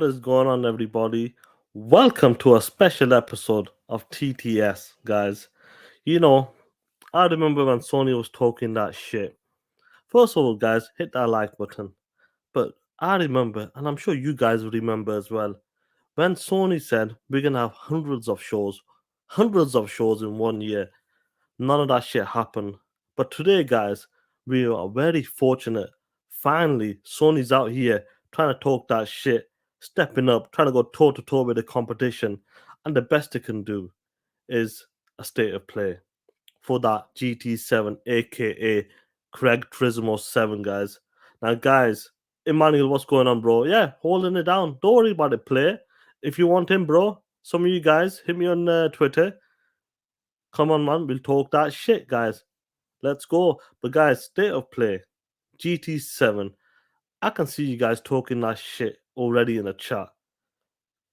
What is going on, everybody? Welcome to a special episode of TTS, guys. You know, I remember when Sony was talking that shit. First of all, guys, hit that like button. But I remember, and I'm sure you guys will remember as well, when Sony said we're gonna have hundreds of shows in 1 year. None of that shit happened. But today, guys, we are very fortunate. Finally, Sony's out here trying to talk that shit, stepping up, trying to go toe to toe with the competition. And the best they can do is a state of play for that GT7, aka Craig Turismo 7, guys. Now, guys, Emmanuel, what's going on, bro? Yeah, holding it down. Don't worry about it, play. If you want him, bro, some of you guys hit me on Twitter. Come on, man, we'll talk that shit, guys. Let's go. But guys, state of play, GT7. I can see you guys talking that shit already in the chat.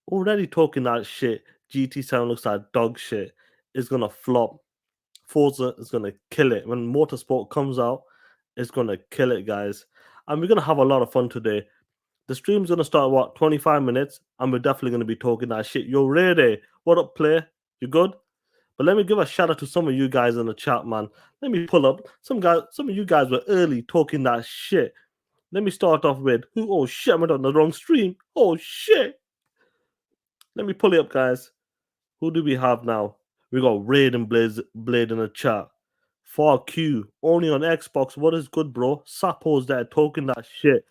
Already talking that shit. GT7 looks like dog shit. It's gonna flop. Forza is gonna kill it. When Motorsport comes out, it's gonna kill it, guys. And we're gonna have a lot of fun today. The stream's gonna start what 25 minutes, and we're definitely gonna be talking that shit. Yo, ready? What up, play? You good? But let me give a shout out to some of you guys in the chat, man. Let me pull up some guys. Some of you guys were early talking that shit. Let me start off with who? Oh shit, I went on the wrong stream. Oh shit. Let me pull it up, guys. Who do we have now? We got Raid and Blade in the chat. Far Q only on Xbox. What is good, bro? Sapo's there talking that shit.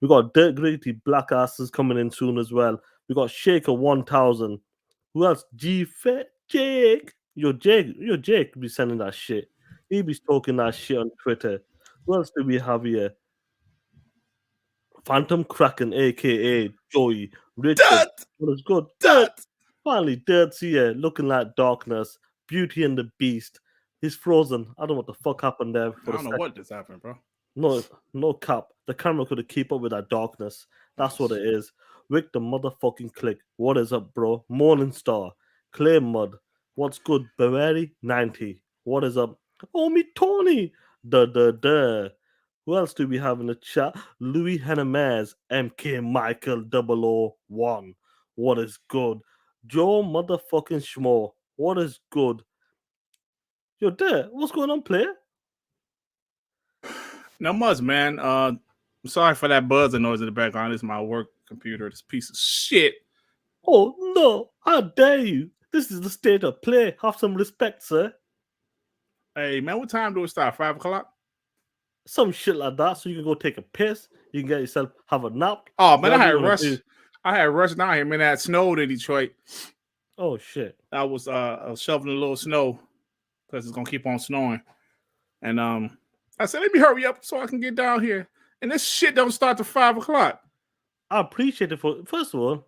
We got Dirt Gritty Black Asses coming in soon as well. We got Shaker 1000. Who else? G Fit Jake. Your Jake be sending that shit. He be talking that shit on Twitter. Who else do we have here? Phantom Kraken, aka Joey, Richard. Dirt! What is good? Dirt! Finally, Dirt's here, looking like darkness. Beauty and the Beast. He's frozen. I don't know what the fuck happened there. I don't know what just happened, bro. No cap. The camera couldn't keep up with that darkness. That's what it is. Wick the motherfucking click. What is up, bro? Morning Star. Clay Mud. What's good? Bavary 90. What is up? Oh, me Tony. Duh. Who else do we have in the chat? Louis Hennemez. MK Michael 001. What is good? Joe motherfucking Schmo. What is good? Yo, there. What's going on, player? Not much, man. I'm sorry for that buzzing noise in the background. It's my work computer. This piece of shit. Oh no! How dare you? This is the state of play. Have some respect, sir. Hey, man, what time do it start? 5 o'clock? Some shit like that, so you can go take a piss. You can get yourself have a nap. Oh man, Whatever I you had wanna rush. do. I had rushed down here, man. That snowed in Detroit. Oh shit! I was shoveling a little snow because it's gonna keep on snowing, and I said, let me hurry up so I can get down here. And this shit don't start till 5 o'clock. I appreciate it first of all.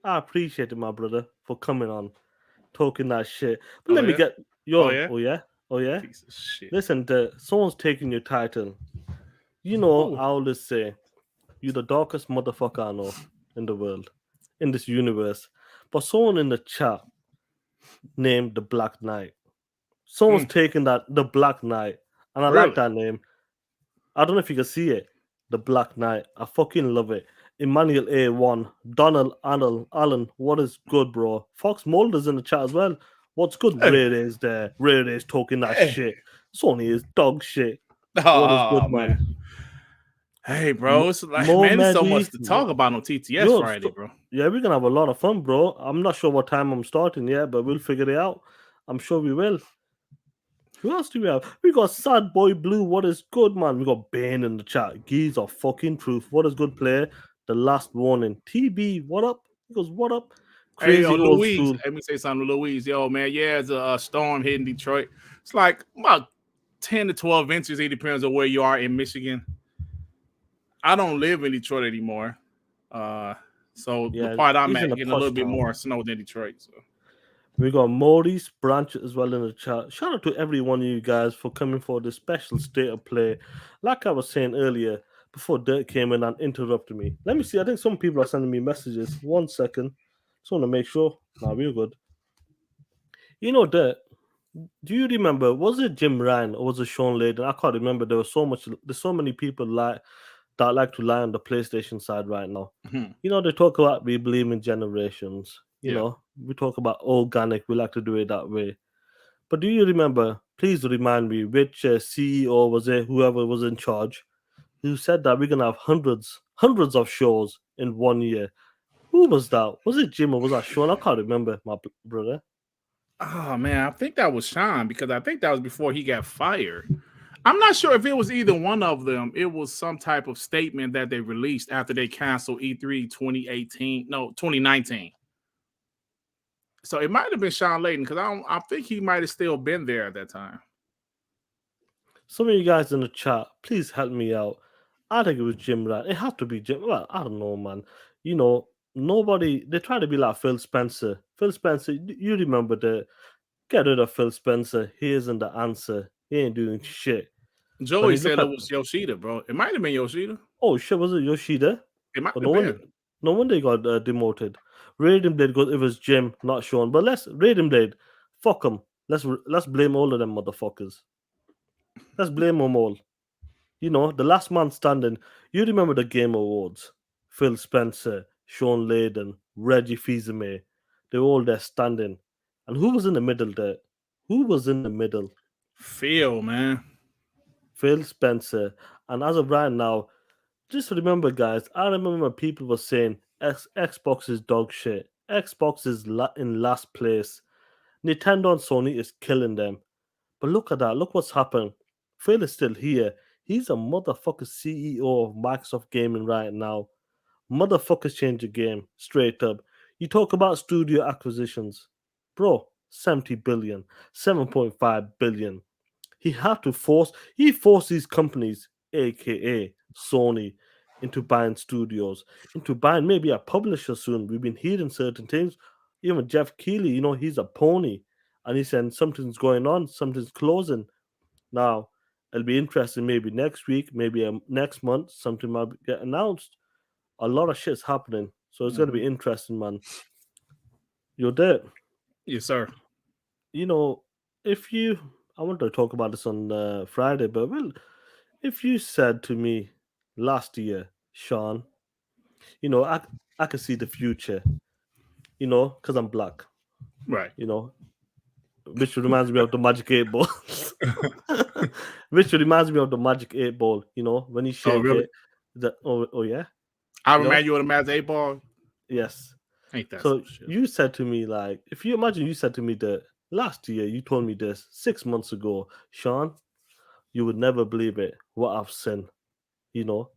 I appreciate it, my brother, for coming on, talking that shit. But Oh, let me yeah? get your. Oh, yeah? Oh yeah. Piece of shit. Listen, someone's taking your title. You know, I always say, you're the darkest motherfucker I know in the world, in this universe. But someone in the chat named the Black Knight. Someone's taking that the Black Knight, and I like Really? that name. I don't know if you can see it. The Black Knight. I fucking love it. Emmanuel A1, Donald Allen. What is good, bro? Fox Mulder's in the chat as well. What's good? Hey. Rare is there. Rare is talking that Hey. shit. Sony is dog shit. Oh, What is good, man? Hey, bro, it's like, Mo man, there's so much Mehdi. to talk about on TTS Yo, Friday, bro. Yeah, we're gonna have a lot of fun, bro. I'm not sure what time I'm starting yet, but we'll figure it out. I'm sure we will. Who else do we have? We got Sad Boy Blue. What is good, man? We got Bane in the chat. Geese of fucking truth. What is good, player? The last warning. TB, what up? He goes, what up? Crazy Hey, old Louise. school. Let me say something to Louise. Yo, man, yeah, it's a storm hitting Detroit. It's like about 10 to 12 inches. It depends on where you are in Michigan. I don't live in Detroit anymore. So Yeah, the part I'm he's at in a getting a little posh bit town. more snow than Detroit. So We got Maurice Branch as well in the chat. Shout out to every one of you guys for coming for this special state of play. Like I was saying earlier, before Dirk came in and interrupted me. Let me see. I think some people are sending me messages. 1 second. Just want to make sure. Nah, we're good. You know, Dirk, do you remember, was it Jim Ryan or was it Sean Layden? I can't remember. There's so many people like that like to lie on the PlayStation side right now. Mhm. They talk about we believe in generations. Yeah. We talk about organic. We like to do it that way. But do you remember? Please remind me which CEO was it? Whoever was in charge, who said that we're gonna have hundreds of shows in 1 year. Who was that? Was it Jim or was that Sean? I can't remember, my brother. Oh man, I think that was Sean because I think that was before he got fired. I'm not sure if it was either one of them. It was some type of statement that they released after they canceled E3 2018, no 2019. So it might have been Sean Layden because I think he might have still been there at that time. Some of you guys in the chat, please help me out. I think it was Jim Ryan. It had to be Jim. Well, I don't know, man. You know, nobody. They try to be like Phil Spencer. Phil Spencer, you remember the get rid of Phil Spencer. He isn't the answer. He ain't doing shit. When Joey you look said it at was Yoshida, bro. It might have been Yoshida. oh shit, was it Yoshida? It might Oh, have been. no wonder he got demoted. Raiden Blade goes. It was Jim, not Sean. But let's Raiden Blade. Fuck him. Let's blame all of them motherfuckers. Let's blame them all. The last man standing. You remember the Game Awards? Phil Spencer, Sean Layden, Reggie Fils-Aimé. They were all there standing. And who was in the middle there? Who was in the middle? Phil, man. Phil Spencer. And as of right now, just remember, guys, I remember people were saying Xbox is dog shit. Xbox is in last place. Nintendo and Sony is killing them. But look at that. Look what's happened. Phil is still here. He's a motherfucker CEO of Microsoft Gaming right now. Motherfuckers change the game. Straight up. You talk about studio acquisitions. Bro, 70 billion, 7.5 billion. He forced these companies, aka Sony, into buying studios, into buying maybe a publisher soon. We've been hearing certain things. Even Jeff Keighley, he's a pony. And he's saying something's going on, something's closing. Now, it'll be interesting maybe next week, maybe next month, something might get announced. A lot of shit's happening. So it's going to be interesting, man. You're there. Yes, sir. You know, if you, I want to talk about this on Friday, but well, if you said to me last year, Sean, I can see the future, because I'm black, Right. you know, which reminds me of the Magic 8 Ball. Which reminds me of the Magic 8 Ball, when you Oh, shake really? it. Oh yeah, I you know? remind you of the Master 8 Ball. Yes. Ain't that some So shit? you said to me, like, if you imagine you said to me that last year, you told me this 6 months ago, Sean, you would never believe it, what I've seen, you know,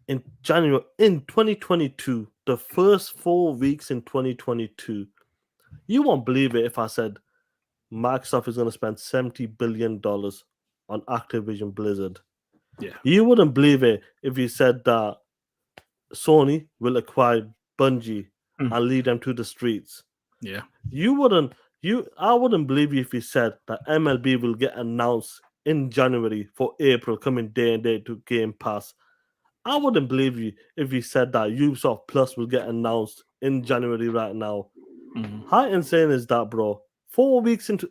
in January, in 2022, the first 4 weeks in 2022, you won't believe it if I said Microsoft is going to spend $70 billion on Activision Blizzard. Yeah. You wouldn't believe it if you said that Sony will acquire Bungie and lead them to the streets. Yeah. You wouldn't I wouldn't believe you if you said that MLB will get announced in January for April coming day and day to Game Pass. I wouldn't believe you if you said that Ubisoft Plus will get announced in January right now. How insane is that, bro? 4 weeks into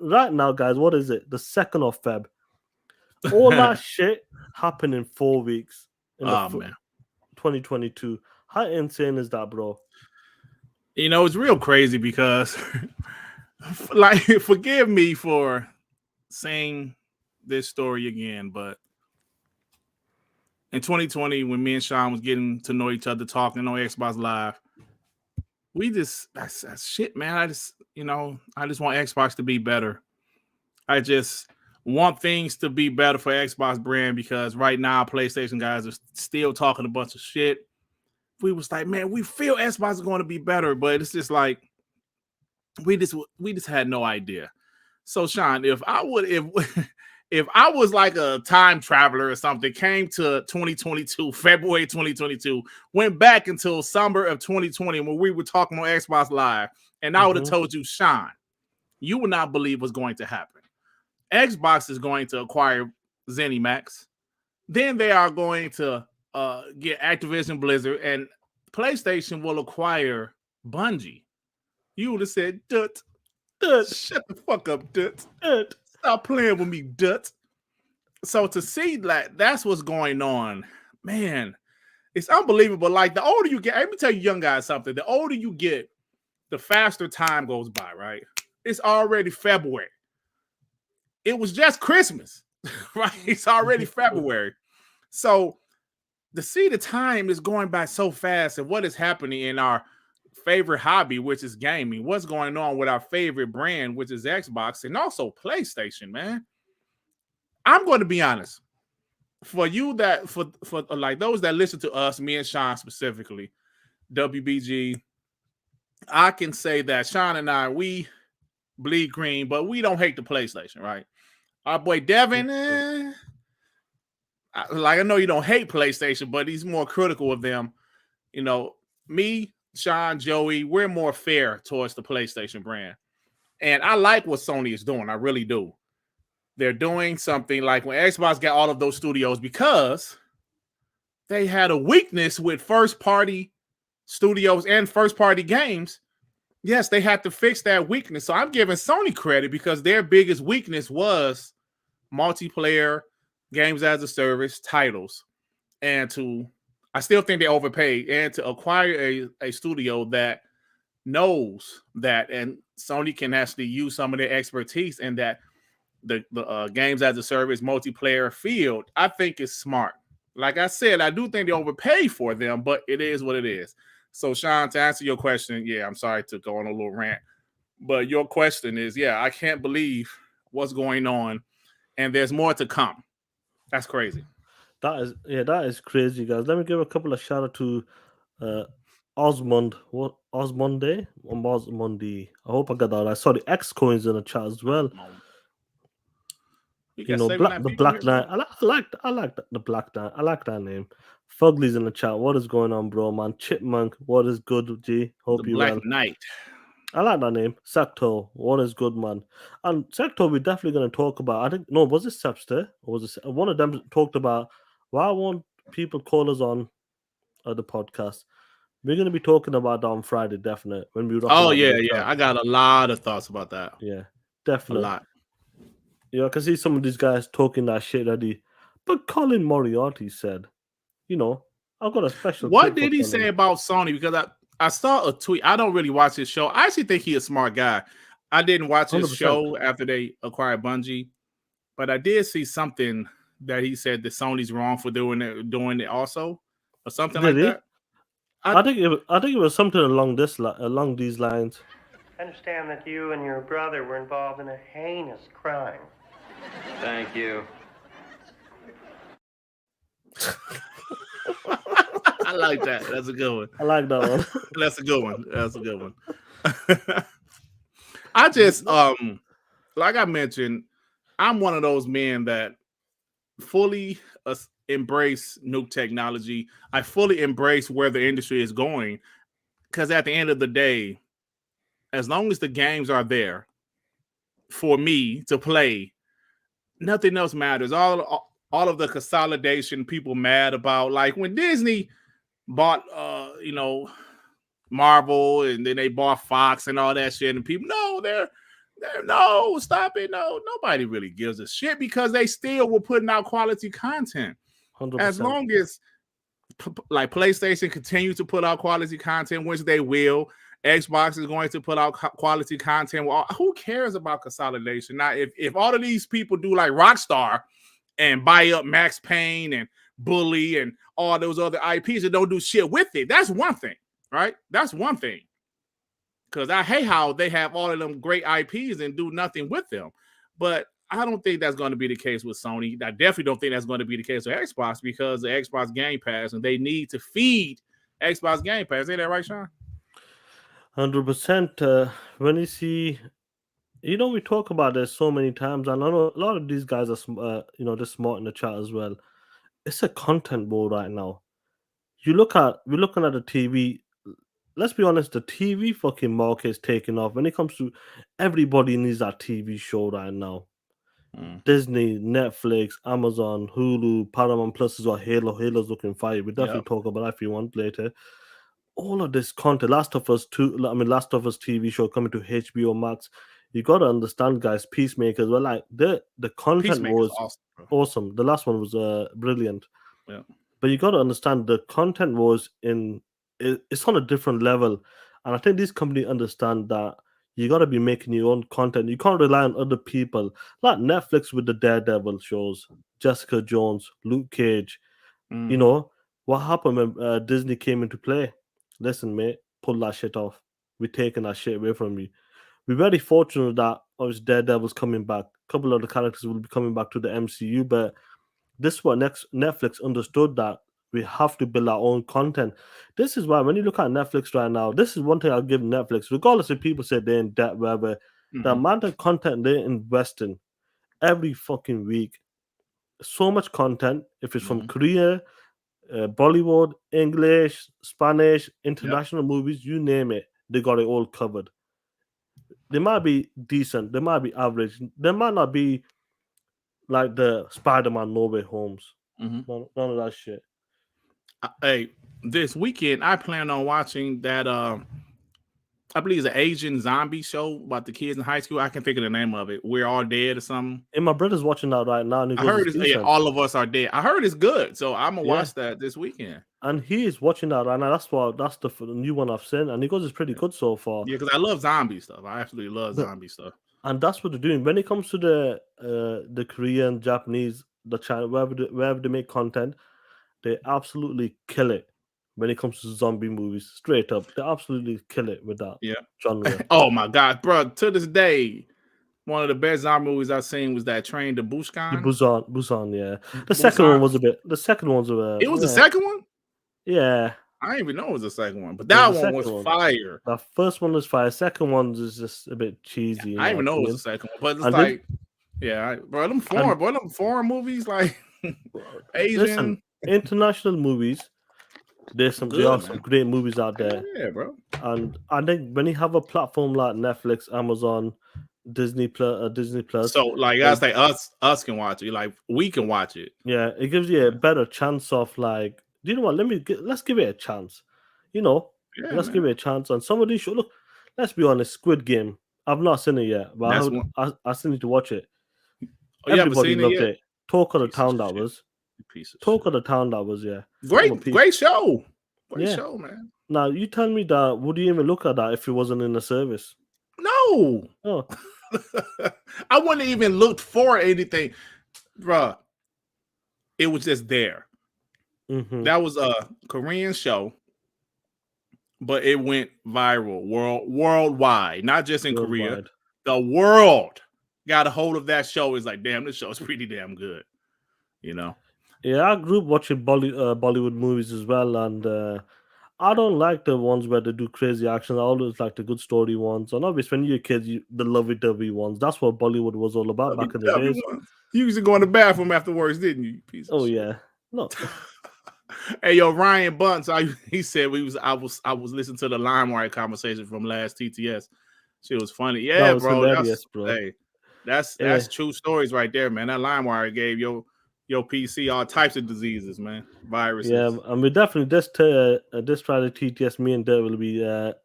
right now, guys. What is it? The 2nd of Feb. All that shit happened in 4 weeks in the Oh man. 2022. How insane is that, bro? It's real crazy because like forgive me for saying this story again, but in 2020, when me and Sean was getting to know each other, talking on Xbox Live, we just that's shit, man. I just want Xbox to be better. I just want things to be better for Xbox brand because right now PlayStation guys are still talking a bunch of shit. We was like, man, we feel Xbox is going to be better, but it's just like we just had no idea. So Sean, if I was like a time traveler or something, came to 2022, February 2022, went back until summer of 2020 when we were talking on Xbox Live, and I would have told you, Sean, you would not believe what's going to happen. Xbox is going to acquire ZeniMax. Then they are going to get Activision Blizzard, and PlayStation will acquire Bungie. You would have said, Dut, shut the fuck up, Dut. Stop playing with me, Dut. So to see that that's what's going on, man, it's unbelievable. Like the older you get, let me tell you, young guys, something. The older you get, the faster time goes by. Right? It's already February. It was just Christmas, right? It's already February. So to see the time is going by so fast, and what is happening in our favorite hobby, which is gaming, what's going on with our favorite brand, which is Xbox, and also PlayStation, man. I'm going to be honest. For you that for like those that listen to us, me and Sean specifically, WBG, I can say that Sean and I, we bleed green, but we don't hate the PlayStation, right? Our boy Devin, like I know you don't hate PlayStation, but he's more critical of them. You know, me, Sean, Joey, we're more fair towards the PlayStation brand. And I like what Sony is doing. I really do. They're doing something like when Xbox got all of those studios because they had a weakness with first party studios and first party games. Yes, they had to fix that weakness. So I'm giving Sony credit because their biggest weakness was multiplayer, games as a service, titles. And I still think they overpaid. And to acquire a studio that knows that, and Sony can actually use some of their expertise in that the games as a service multiplayer field, I think is smart. Like I said, I do think they overpay for them, but it is what it is. So, Sean, to answer your question, yeah, I'm sorry to go on a little rant, but your question is, yeah, I can't believe what's going on, and there's more to come. That's crazy. That is crazy, guys. Let me give a couple of shout out to uh Osmonde or Osmondi. I hope I got that right. Sorry, X coins in the chat as well. You You got know, 79 the people here, Black bro. Knight. I like the Black Knight. I like that name. Fugly's in the chat. What is going on, bro, man? Chipmunk. What is good, G? The Hope you Black well. Knight. I like that name. Sector. What is good, man? And Sector, we're definitely going to talk about. I think, no, was it Sepster? Or was it one of them talked about why won't people call us on the podcast? We're going to be talking about that on Friday, definitely, when we rock Oh, live with yeah, the yeah. chat. I got a lot of thoughts about that. Yeah, A definitely. lot. You know, I can see some of these guys talking that shit already. But Colin Moriarty said, you know, I've got a special What clip for did he Colin. say about Sony? Because I saw a tweet. I don't really watch his show. I actually think he's a smart guy. I didn't watch his 100%. show after they acquired Bungie, but I did see something that he said that Sony's wrong for doing it also, or something Did like he? that. I think it was something along along these lines. I understand that you and your brother were involved in a heinous crime. Thank you. I like that. That's a good one. I like that one. That's a good one. That's a good one. I just like I mentioned, I'm one of those men that fully embrace new technology. I fully embrace where the industry is going because at the end of the day, as long as the games are there for me to play, nothing else matters. All of the consolidation people mad about, like when Disney bought Marvel and then they bought Fox and all that shit, and people they're no, stop it. No, nobody really gives a shit because they still were putting out quality content. 100%. As long as like PlayStation continues to put out quality content, which they will, Xbox is going to put out quality content. Well, who cares about consolidation? Now, if all of these people do like Rockstar and buy up Max Payne and Bully and all those other IPs and don't do shit with it, that's one thing, right? That's one thing. Because I hate how they have all of them great IPs and do nothing with them. But I don't think that's going to be the case with Sony. I definitely don't think that's going to be the case with Xbox because the Xbox Game Pass, and they need to feed Xbox Game Pass. Ain't that right, Sean? 100%. When you see, we talk about this so many times, and I know a lot of these guys are, they're smart in the chat as well. It's a content war right now. We're looking at the TV. Let's be honest, the TV fucking market is taking off. When it comes to everybody needs that TV show right now. Disney, Netflix, Amazon, Hulu, Paramount Plus is what Halo's looking fire. We'll definitely talk about that if you want later. All of this content, Last of Us TV show coming to HBO Max. You gotta understand, guys, Peacemakers. Well, like the content was awesome. awesome. The last one was brilliant. Yeah. but you got to understand the content was it's on a different level, and I think this company understand that you got to be making your own content. You can't rely on other people like Netflix with the Daredevil shows, Jessica Jones, Luke Cage. You Mm-hmm. know what happened when Disney came into play? Listen, mate, pull that shit off. We're taking that shit away from you. We're very fortunate that obviously Daredevil's coming back. A couple of the characters will be coming back to the MCU, but this is what next Netflix understood that we have to build our own content. This is why when you look at Netflix right now, this is one thing I'll give Netflix, regardless if people say they're in debt, whatever, the Mm-hmm. amount of content they're investing every fucking week. So much content. If it's from Mm-hmm. Korea, Bollywood, English, Spanish, Yep. international movies, you name it, they got it all covered. They might be decent, they might be average, they might not be like the Spider-Man No Way Homes. Mm-hmm. None of that shit. Hey, this weekend I plan on watching that. I believe it's an Asian zombie show about the kids in high school. I can't think of the name of it. We're all dead or something. And my brother's watching that right now, and he I goes, heard "It's it's yeah, decent." all of us are dead. I heard it's good, so I'm gonna Yeah, watch that this weekend. and he is watching that right now. That's the new one I've seen, and he goes, "It's pretty Yeah, good so far." because I love zombie stuff. I absolutely love But zombie stuff. and that's what they're doing when it comes to the Korean, Japanese, the China, wherever they make content, they absolutely kill it. When it comes to zombie movies, straight up, they absolutely kill it with that Yeah. genre. Oh my god, bro! To this day, one of the best zombie movies I've seen was that Train to The Busan. Busan, yeah. The second one Busan. was a bit. The second one's a It was the yeah, second one. yeah. I didn't even know it was the second one, but It was that the one was second one. fire. The first one was fire. Second one is just a bit cheesy, in I my didn't even know it was the opinion. second one, but it's And then, like, yeah, and bro, them foreign movies like listen, Asian, international movies. There are good some man. great movies out Hell there, yeah, bro. and I think when you have a platform like Netflix, Amazon, Disney Plus, So like I then say, us can watch it. Like we can watch it. yeah, it gives you a Yeah, better chance of like, do you know what? Let's give it a chance. You know, yeah, let's give man. it a chance. And some of these show. Look, let's be honest. Squid Game. I've not seen it yet, but That's one. I still need to watch it. Oh, you haven't Everybody seen it loved yet? it. Talk of the Piece of town that shit. was. Piece of Talk shit. of the town that was. Yeah, I'm a Great, piece. great show. Great Yeah. show, man. Now you tell me that. Would you even look at that if it wasn't in the service? No, Oh, I wouldn't even look for anything, bruh. It was just there. mm-hmm. That was a Korean show, but it went viral worldwide, not just in Korea. Worldwide. The world got a hold of that show. Is like, damn, this show is pretty damn good. You know? Yeah, I grew up watching Bollywood movies as well, and I don't like the ones where they do crazy action. I always like the good story ones. And obviously, when you're a kid, the lovey-dovey ones. That's what Bollywood was all about back in the days. You used to go in the bathroom afterwards, didn't you? Piece of Oh shit. yeah, no, Hey, yo, Ryan Bunce, he said I was listening to the LimeWire conversation from last TTS. Shit was funny. that Yeah, was bro. hilarious, bro. That's Yeah, true stories right there, man. That LimeWire gave your PC all types of diseases, man. yeah, Viruses. and we definitely this Friday TTS. Me and Dave will be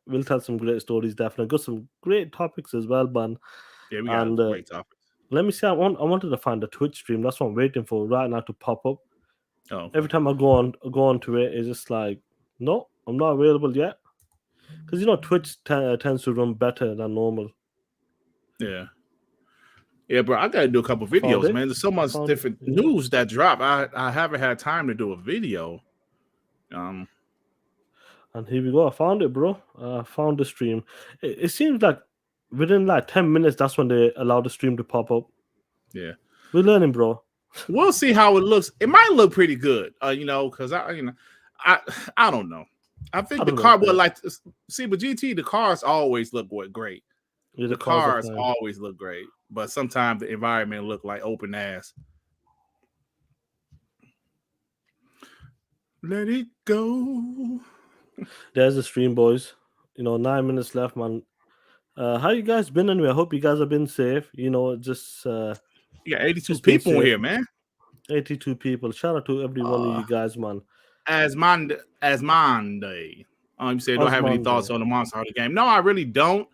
we'll tell some great stories. Definitely got some great topics as well, man. Yeah, we got And great topics. let me see. I wanted to find a Twitch stream. That's what I'm waiting for right now to pop up. Oh, okay. Every time I go on to it, it's just like, no, I'm not available yet. Because you know Twitch tends to run better than normal. Yeah. Yeah, bro. I gotta do a couple Found videos, it. man. There's so much Found it. different Yeah. news that drop. I haven't had time to do a video. And here we go. I found it, bro. I found the stream. It seems like within like 10 minutes, that's when they allow the stream to pop up. Yeah. We're learning, bro. We'll see how it looks. It might look pretty good, because I don't know. I think I the don't car know. would like to see, but GT, the cars always look great. Yeah, The cars are cars fine. always look great, but sometimes the environment look like open ass. Let it go. There's the stream, boys. 9 minutes left, man. How you guys been anyway? I hope you guys have been safe. Just You got 82 just being people safe. here, man. 82 people. Shout out to every one of you guys, man. As Monday. You said don't have any Osmonde. thoughts on the Monster Hunter game. No, I really don't.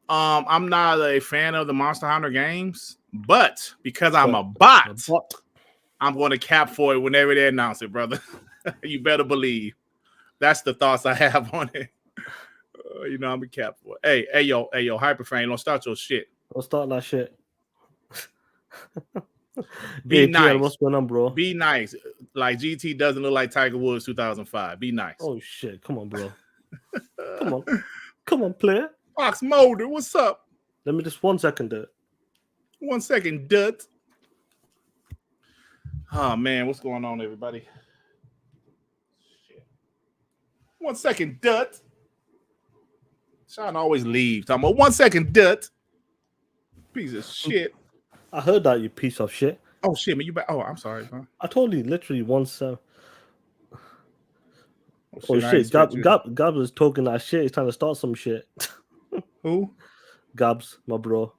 I'm not a fan of the Monster Hunter games, but because I'm a bot, I'm going to cap for it whenever they announce it, brother. You better believe. That's the thoughts I have on it. I'm a cap for it. Hey, yo, Hyperframe, don't start your shit. Don't start that shit. Be ATL, nice. what's going on, bro? Be nice. Like GT doesn't look like Tiger Woods 2005. Be nice. Oh shit! Come on, bro. Come on, player. Fox Mulder, what's up? Let me just 1 second there. 1 second, Dut. Oh man, what's going on, everybody? Shit. 1 second, Dut. Sean always leaves. I'm 1 second, Dut. Piece of shit. I heard that, you piece of shit. Oh shit, man, you back? Oh, I'm sorry, huh? I told you literally once. Oh I shit! Gabs is talking that shit. He's trying to start some shit. Who? Gabs, my bro.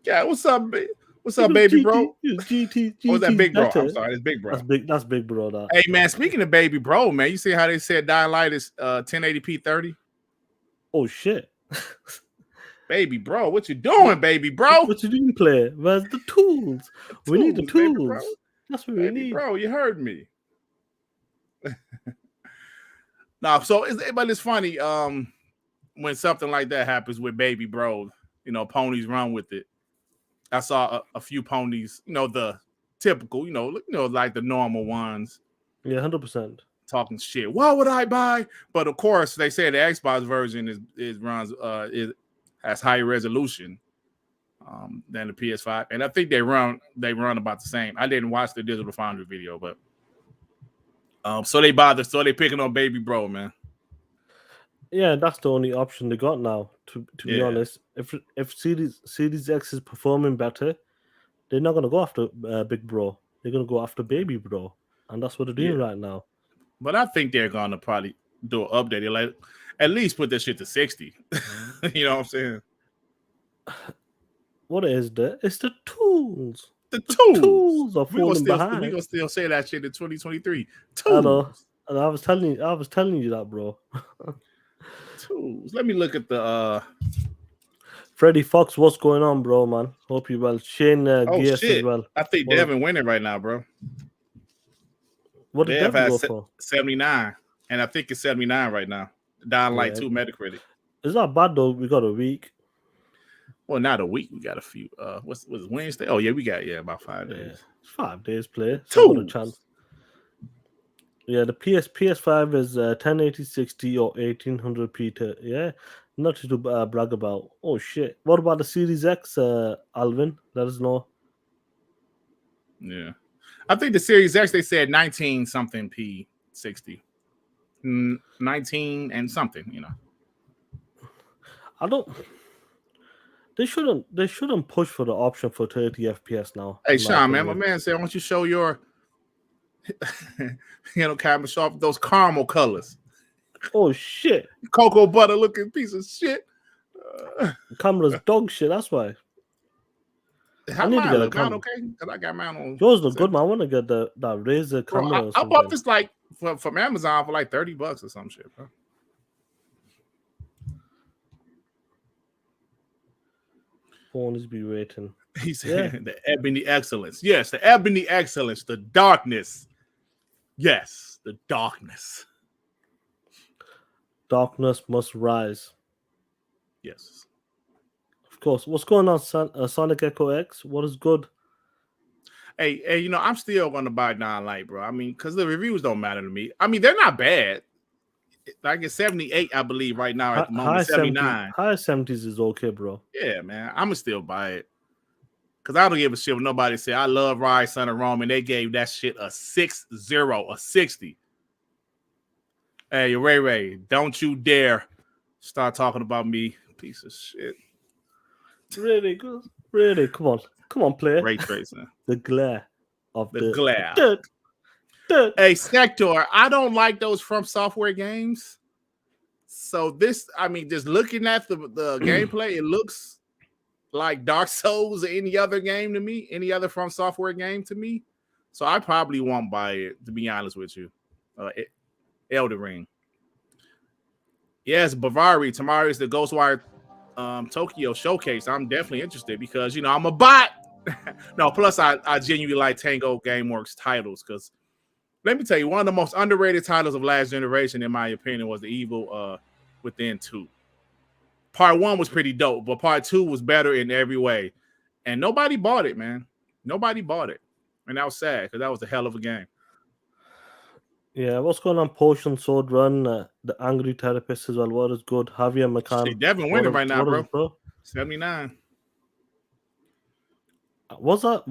Yeah, what's up, baby bro? GT. Oh, is that big bro? better. I'm sorry, it's big bro. That's big bro. That. Hey man, speaking of baby bro, man, you see how they said Dying Light is 1080p 30? Oh shit! Baby bro, what you doing, baby bro? What you doing, player? Where's the tools? We need the tools. Baby, bro. That's what Baby we need. bro, you heard me. But it's funny. When something like that happens with baby bro, ponies run with it. I saw a few ponies, the typical, like the normal ones. Yeah, 100%. Talking shit. Why would I buy? But of course, they say the Xbox version has higher resolution than the PS5, and I think they run about the same. I didn't watch the Digital Foundry video, but so they picking on baby bro, man. Yeah, that's the only option they got now. To be honest, if Series X is performing better, they're not gonna go after big bro. They're gonna go after baby bro, and that's what they're doing right now. But I think they're gonna probably do an update. Like at least put this shit to 60. You know what I'm saying? What is that? It's the tools. The tools are falling behind. We're gonna still say that shit in 2023. Tools. I know. And I was telling you that, bro. Tools. Let me look at the Freddie Fox, what's going on, bro, man? Hope you well. Shane Gears as well. I think Devin winning right now, bro. What did Devin go for? 79, and I think it's 79 right now. Dying Light 2 Metacritic. It's not bad though. We got a week. Well, not a week. We got a few. What's Wednesday? Oh yeah, we got about 5 days. 5 days play. So a chance. Yeah, the PS5 is 1080 60 or 1800p. Not to brag about. Oh shit! What about the Series X, Alvin? Let us know. Yeah, I think the Series X they said 19 something p 60, 19 and something. I don't. They shouldn't push for the option for 30 FPS now. Hey Sean, man, my man said, "Why don't you show your, camera sharp those caramel colors?" Oh shit! Cocoa butter looking piece of shit. Camera's dog shit. That's why. How mine look? Mine okay? Because I got mine on. Yours look good, man. I want to get that Razer camera. I bought this like from Amazon for like $30 or some shit, bro. Phone is be waiting. He said the ebony excellence. Yes, the ebony excellence. The darkness. Yes, the darkness. Darkness must rise. Yes. Of course. What's going on, Sonic Echo X? What is good? Hey, I'm still going to buy Dying Light, bro. I mean, because the reviews don't matter to me. I mean, they're not bad. Like it's 78, I believe, right now at the moment. 79. High 70s is okay, bro. Yeah, man. I'm going to still buy it. Because I don't give a shit when nobody say, I love Rise, Son of Rome, and they gave that shit a 60, a 60. Hey, Ray, don't you dare start talking about me, piece of shit. Really good. Really, come on, player. Ray tracing. The glare of the glare. Dirt. Hey, Sector, I don't like those From Software games. So this, I mean, just looking at the gameplay, it looks like Dark Souls or any other game to me, any other From Software game to me. So I probably won't buy it, to be honest with you. Elden Ring. Yes, Bavari. Tomorrow is the Ghostwire Tokyo showcase. I'm definitely interested because, I'm a bot. No, plus I genuinely like Tango GameWorks titles because let me tell you, one of the most underrated titles of last generation, in my opinion, was the Evil Within 2. Part 1 was pretty dope, but part 2 was better in every way. And nobody bought it, man. Nobody bought it. And that was sad because that was a hell of a game. Yeah, what's going on? Potion Sword Run, the Angry Therapist as well. What is good? Javier McCann. Shit, Devin winning right now, what is bro. it, 79. Was that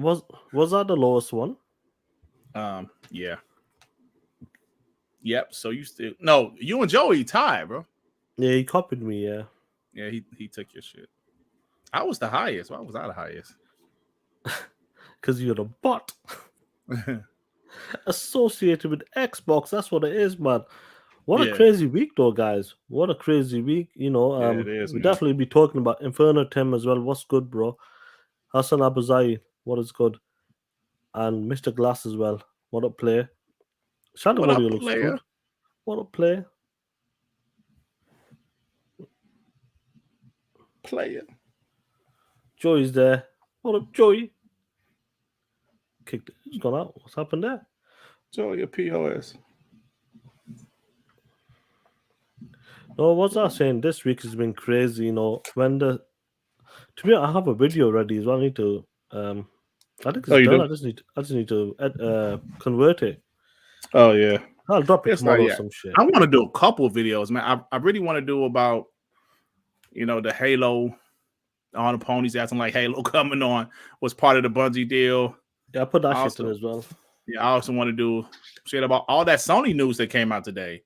the lowest one? Yeah. Yep. So you still you and Joey tied, bro. Yeah, he copied me. Yeah. Yeah, he took your shit. I was the highest. Why was I the highest? Because you're a bot associated with Xbox. That's what it is, man. What a crazy week, though, guys. What a crazy week. You know, it is, we man. definitely be talking about Inferno Tim as well. What's good, bro? Hassan Abuzai, what is good? And Mr. Glass as well. What up, player? Shadow Warrior looks good. What up, player? Player. Joey's there. What up, Joey? Kicked it. It's gone out. What's happened there? Joey, a POS. No, what's I saying? This week has been crazy. You know, to me, I have a video ready as well. I need to. I think it's done. Do? I just need to convert it. Oh yeah, I'll drop it tomorrow or some shit. I want to do a couple of videos, man. I really want to do about, the Halo, all the ponies acting like Halo coming on was part of the Bungie deal. Yeah, I put that shit in as well. Yeah, I also want to do shit about all that Sony news that came out today.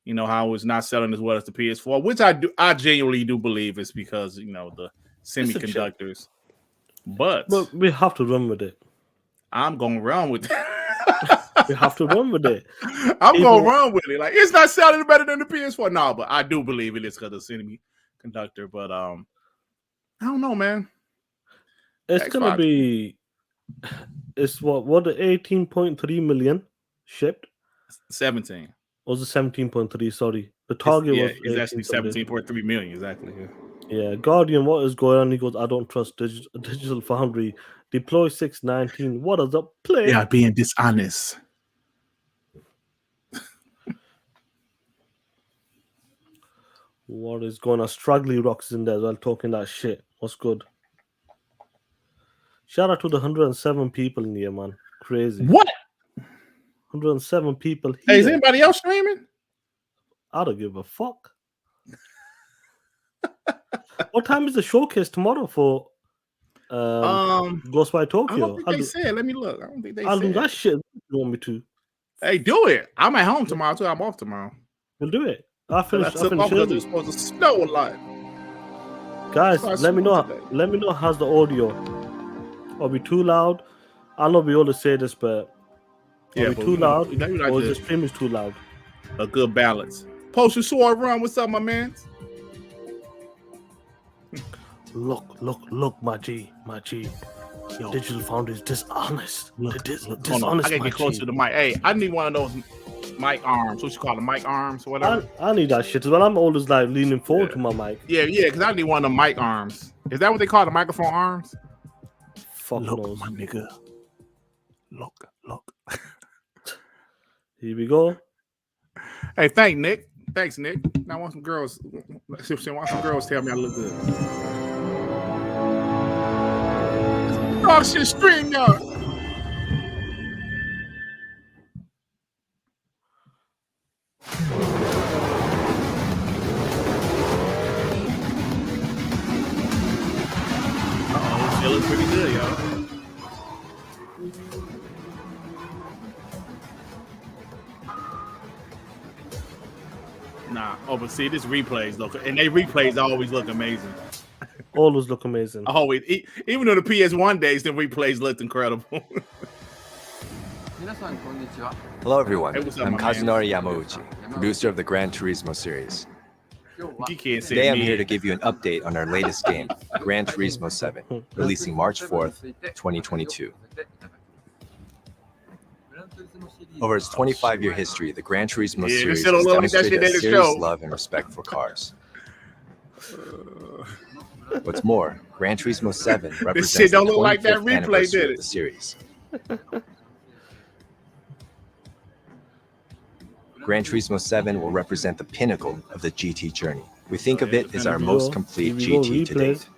You know, how it's not selling as well as the PS4, which I genuinely do believe is because, the semiconductors. But we have to run with it. I'm going to run with it. We have to run with it. I'm going to run with it. Like, it's not selling better than the PS4. No, but I do believe it is because of the semiconductor. But I don't know, man. It's Xbox. going to be... It's what the 18.3 million shipped? 17. Was it 17.3? Sorry. The target was... It's actually 17.3 million. Exactly. Yeah. Guardian, what is going on? He goes, I don't trust Digital Foundry. Deploy 619. What is up, play? Yeah, being dishonest. What is going on? Struggly Rocks in there as well, talking that shit. What's good? Shout out to the 107 people in here, man. Crazy. What? 107 people here. Hey, is anybody else streaming? I don't give a fuck. What time is the showcase tomorrow for Ghostwire Tokyo? I don't think they said. Let me look. I don't think they said. I'll do that shit if you want me to. Hey, do it. I'm at home tomorrow too. I'm off tomorrow. We'll do it. I finish because it's supposed to snow a lot. Guys, let me know. Let me know how's the audio. Are we too loud? I know we always say this, but are we too loud? Or the stream is too loud? A good balance. Potion Sword Run. What's up, my man? Look, my G. Yo. Digital Foundry is dishonest. Dishonest. I gotta get closer to the mic. Hey, I need one of those mic arms. What you call it, mic arms or whatever? I need that shit as well. I'm always like leaning forward to my mic. Yeah, because I need one of the mic arms. Is that what they call the microphone arms? Fuck knows. My nigga. Look. Here we go. Hey, thanks, Nick. Now I want some girls. Want some girls tell me I look good. Oh shit, stream y'all. It looks pretty good, y'all. Nah. Oh, but see, this replays look, and they replays always look amazing. Always look amazing. Always, even though the PS1 days, the replays looked incredible. Hello, everyone. Hey, what's up, I'm my man? Kazunori Yamauchi, producer of the Gran Turismo series. You can't say Today, I'm me. here to give you an update on our latest game, Gran Turismo 7, releasing March 4th, 2022. Over its 25-year history, the Gran Turismo series has demonstrated a serious love and respect for cars. What's more, Gran Turismo 7 This represents shit don't the look like that 25th replay, anniversary did of it? the series. Gran Turismo 7 will represent the pinnacle of the GT journey. We think of it as our most complete GT to date.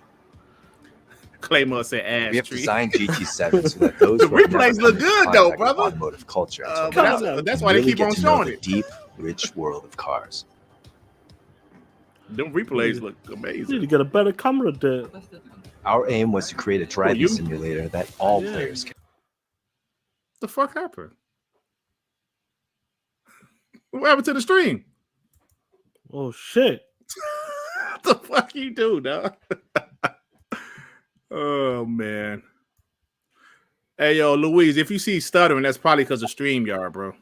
Clay must say ass We have tree. designed GT7 so that those The who have never replays come look into good, contact though, with brother. automotive culture until But now that's can why they really keep get on to know showing the it. deep, rich world of cars. Them replays look You need amazing. to get a better camera there. Our aim was to create a driving you? simulator that all Yeah. players can. The fuck happened? What happened to the stream? Oh shit! What the fuck you do, dog? Oh man. Hey yo, Louise, if you see stuttering, that's probably because of StreamYard, bro.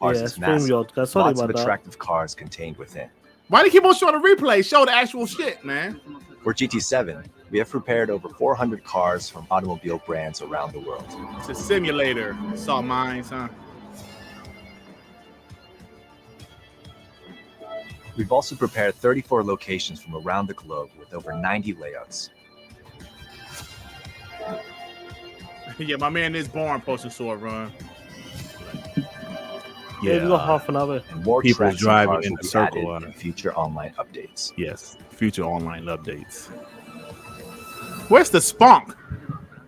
Cars Yeah, is massive. StreamYard, guys. Sorry Lots of about that. attractive cars contained within. Why do you keep on showing the replay? Show the actual shit, man. For GT7, we have prepared over 400 cars from automobile brands around the world. It's a simulator. Saw mines, huh? We've also prepared 34 locations from around the globe with over 90 layouts. Yeah, my man is born posting sword run. Yeah, we got half an hour. And more People tracks and driving cars in will the be circle, added in future online updates. Yes, future online updates. Where's the spunk?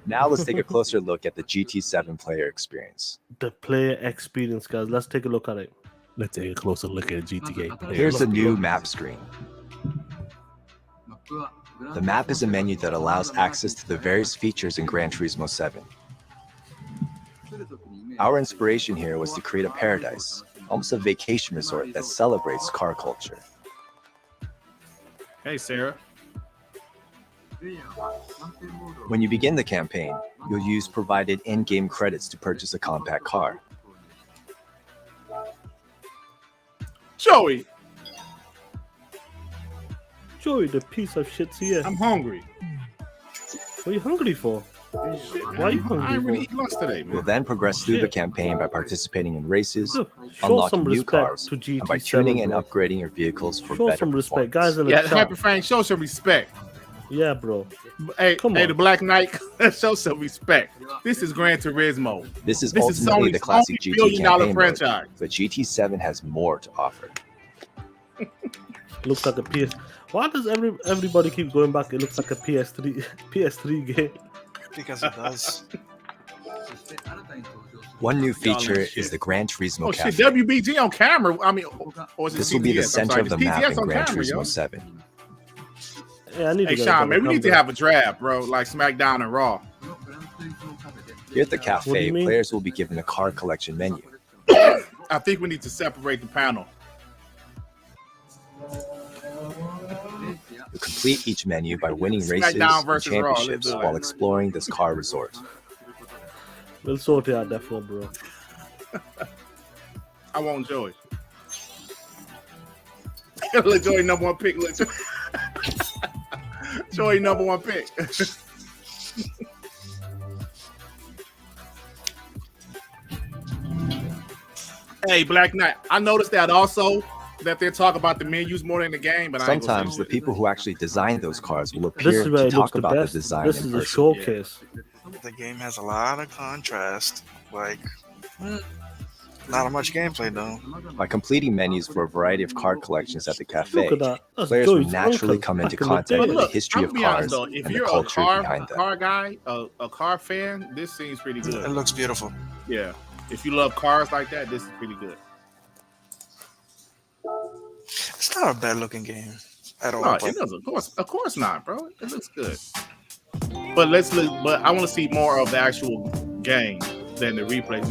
Now let's take a closer look at the GT7 player experience. The player experience, guys. Let's take a look at it. Let's take a closer look at GTA. Here's the new map screen. The map is a menu that allows access to the various features in Gran Turismo 7. Our inspiration here was to create a paradise, almost a vacation resort that celebrates car culture. Hey, Sarah. When you begin the campaign, you'll use provided in-game credits to purchase a compact car. Joey, Joey, the piece of shit's here. I'm hungry. What are you hungry for? Why are you I hungry ain't really for? eat lunch today, You'll man. then progress through the Shit. campaign by participating in races, Look, show unlocking some new respect cars, to and by GT7, tuning and bro. upgrading your vehicles for Show better some respect, performance. guys in the Yeah, chat. Happy Frank, show some respect. Yeah, bro. Hey, Come hey, on. the Black Knight, show some respect. This is Gran Turismo. This is This is ultimately Sony's the classic only GT billion-dollar campaign mode, franchise. but GT7 has more to offer. Looks like a PS. Why does everybody keep going back? It looks like a PS3 game. Because it does. One new Y'all ain't feature shit. is the Gran Turismo Oh Cafe. shit, WBG on camera. I mean, or is it This will be the TTS? I'm center sorry, of the it's map TTS in on Gran camera, yo. Turismo 7. Yeah, I need Hey to get Sean, a man, we need to camera. have a draft, bro, like SmackDown and Raw. Here at the What do cafe, you mean? players will be given a car collection menu. I think we need to separate the panel. You'll complete each menu by winning SmackDown races and versus Raw, let's championships do it. while exploring this car resort. We'll sort it out, definitely, bro. I want Joey. Look, Joey number one pick. Look, Joey number one pick. Hey, Black Knight. I noticed that also that they talk about the menus more than the game, but I ain't gonna Sometimes say the it. people who actually designed those cars will This appear is where to it looks talk the about the best. design This in is a person. showcase. The game has a lot of contrast. Like, not much gameplay though. By completing menus for a variety of car collections at the cafe, Look at that. That's players will Joey's naturally uncle come into back in the contact day. But with the look, history I'm of gonna be honest cars though, if and the you're a culture behind them. car guy, a car fan, this seems pretty It good. looks beautiful. Yeah, if you love cars like that, this is pretty good. It's not a bad looking game at all. No, but it doesn't. Of course not, bro. It looks good. But let's look. But I want to see more of the actual game than the replays.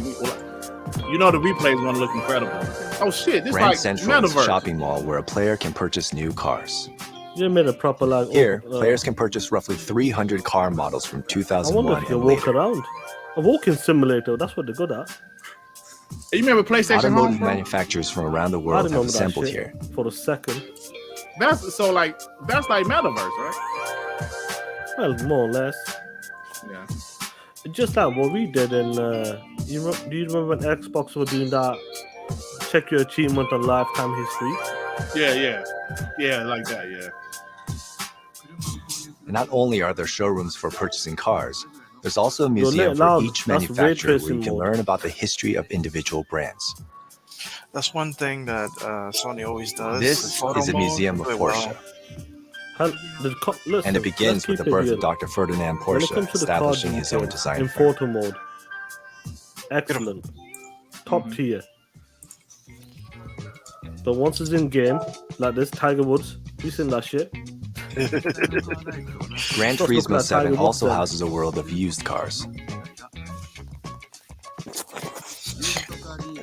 You know, the replays want to look incredible. Oh shit, this Grand like Central is a metaverse. shopping mall where a player can purchase new cars. You made a proper like. Here, players can purchase roughly 300 car models from I wonder 2001 if you and walk later. around. A walking simulator. That's what they're good at. You remember PlayStation Automotive Home, bro? manufacturers from around the I world have remember that assembled shit here. for a second. That's like metaverse, right? Well, more or less. Yeah. Just like what we did in. Do you remember when Xbox were doing that? Check your achievement on lifetime history. Yeah, like that. Yeah. And not only are there showrooms for purchasing cars, there's also a Yo, museum let it for loud. each That's ray manufacturer where tracing you can mode. learn about the history of individual brands. That's one thing that Sony always does. This the photo is a mode, museum of really Porsche, well. Listen, and it begins let's with the keep it birth real. of Dr. Ferdinand When it Porsche comes to the car establishing his own details design in firm. photo mode, excellent, top tier. But once it's in game, like this Tiger Woods, you seen that shit? Gran Just look Turismo at 7 Tiger also Woods then. houses a world of used cars.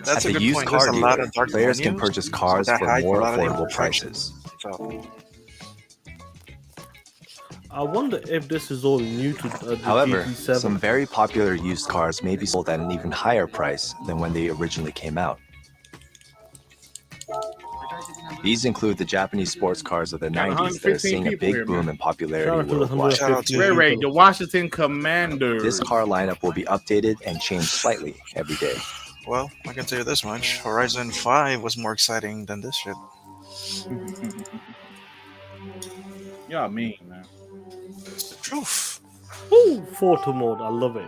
That's At a the good used point. car There's a lot dealer, of dark players can menus, purchase so cars that for hides a more lot of the affordable information. prices. So I wonder if this is all new to the However, GT7. some very popular used cars may be sold at an even higher price than when they originally came out. These include the Japanese sports cars of the Got 90s that are 115 seeing a people big here, boom man. in Shout popularity out to the worldwide. Shout out 150 to Ray Ray, the people. Washington Commanders. This car lineup will be updated and changed slightly every day. well, I can tell you this much: Horizon 5 was more exciting than this shit. Y'all mean, man. It's the truth. Woo, photo mode, I love it.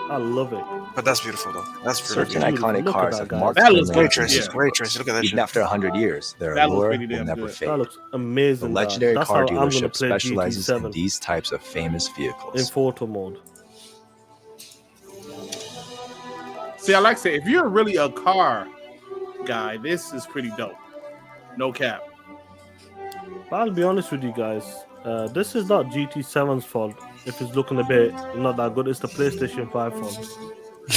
I love it. But that's beautiful though. That's pretty Certain beautiful. iconic Look at cars that, have guys. marked That looks permanent good. Ray impressions. tracing, ray tracing. Look at that Even shit. after 100 years, their That looks allure pretty will damn never good. fade. That looks The amazing. legendary That's car how I'm gonna dealership play specializes in GT7 these types of famous in vehicles. photo mode. See, I like to say, if you're really a car guy, this is pretty dope. No cap. But I'll be honest with you guys, this is not GT7's fault if it's looking a bit not that good. It's the PlayStation 5 fault.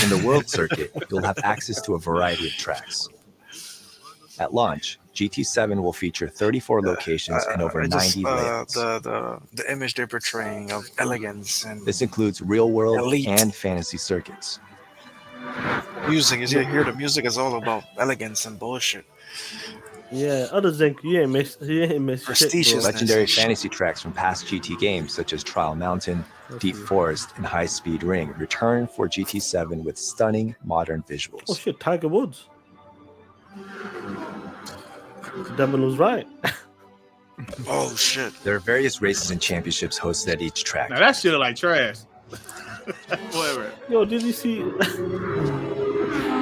In the world circuit, you'll have access to a variety of tracks. At launch, GT7 will feature 34 locations and over I just, 90 layouts. the image they're portraying of elegance and This includes real-world Elite. and fantasy circuits. music. You hear the music is all about elegance and bullshit. Yeah, other Zinc, you ain't miss shit, bro. Prestigious. Legendary fantasy tracks from past GT games such as Trial Mountain, Deep Forest, and High Speed Ring return for GT7 with stunning modern Oh visuals. shit, Tiger Woods. Devin was right. Oh shit. There are various races and championships hosted at each track. Now that shit look like trash. Whatever. Yo, did you see? did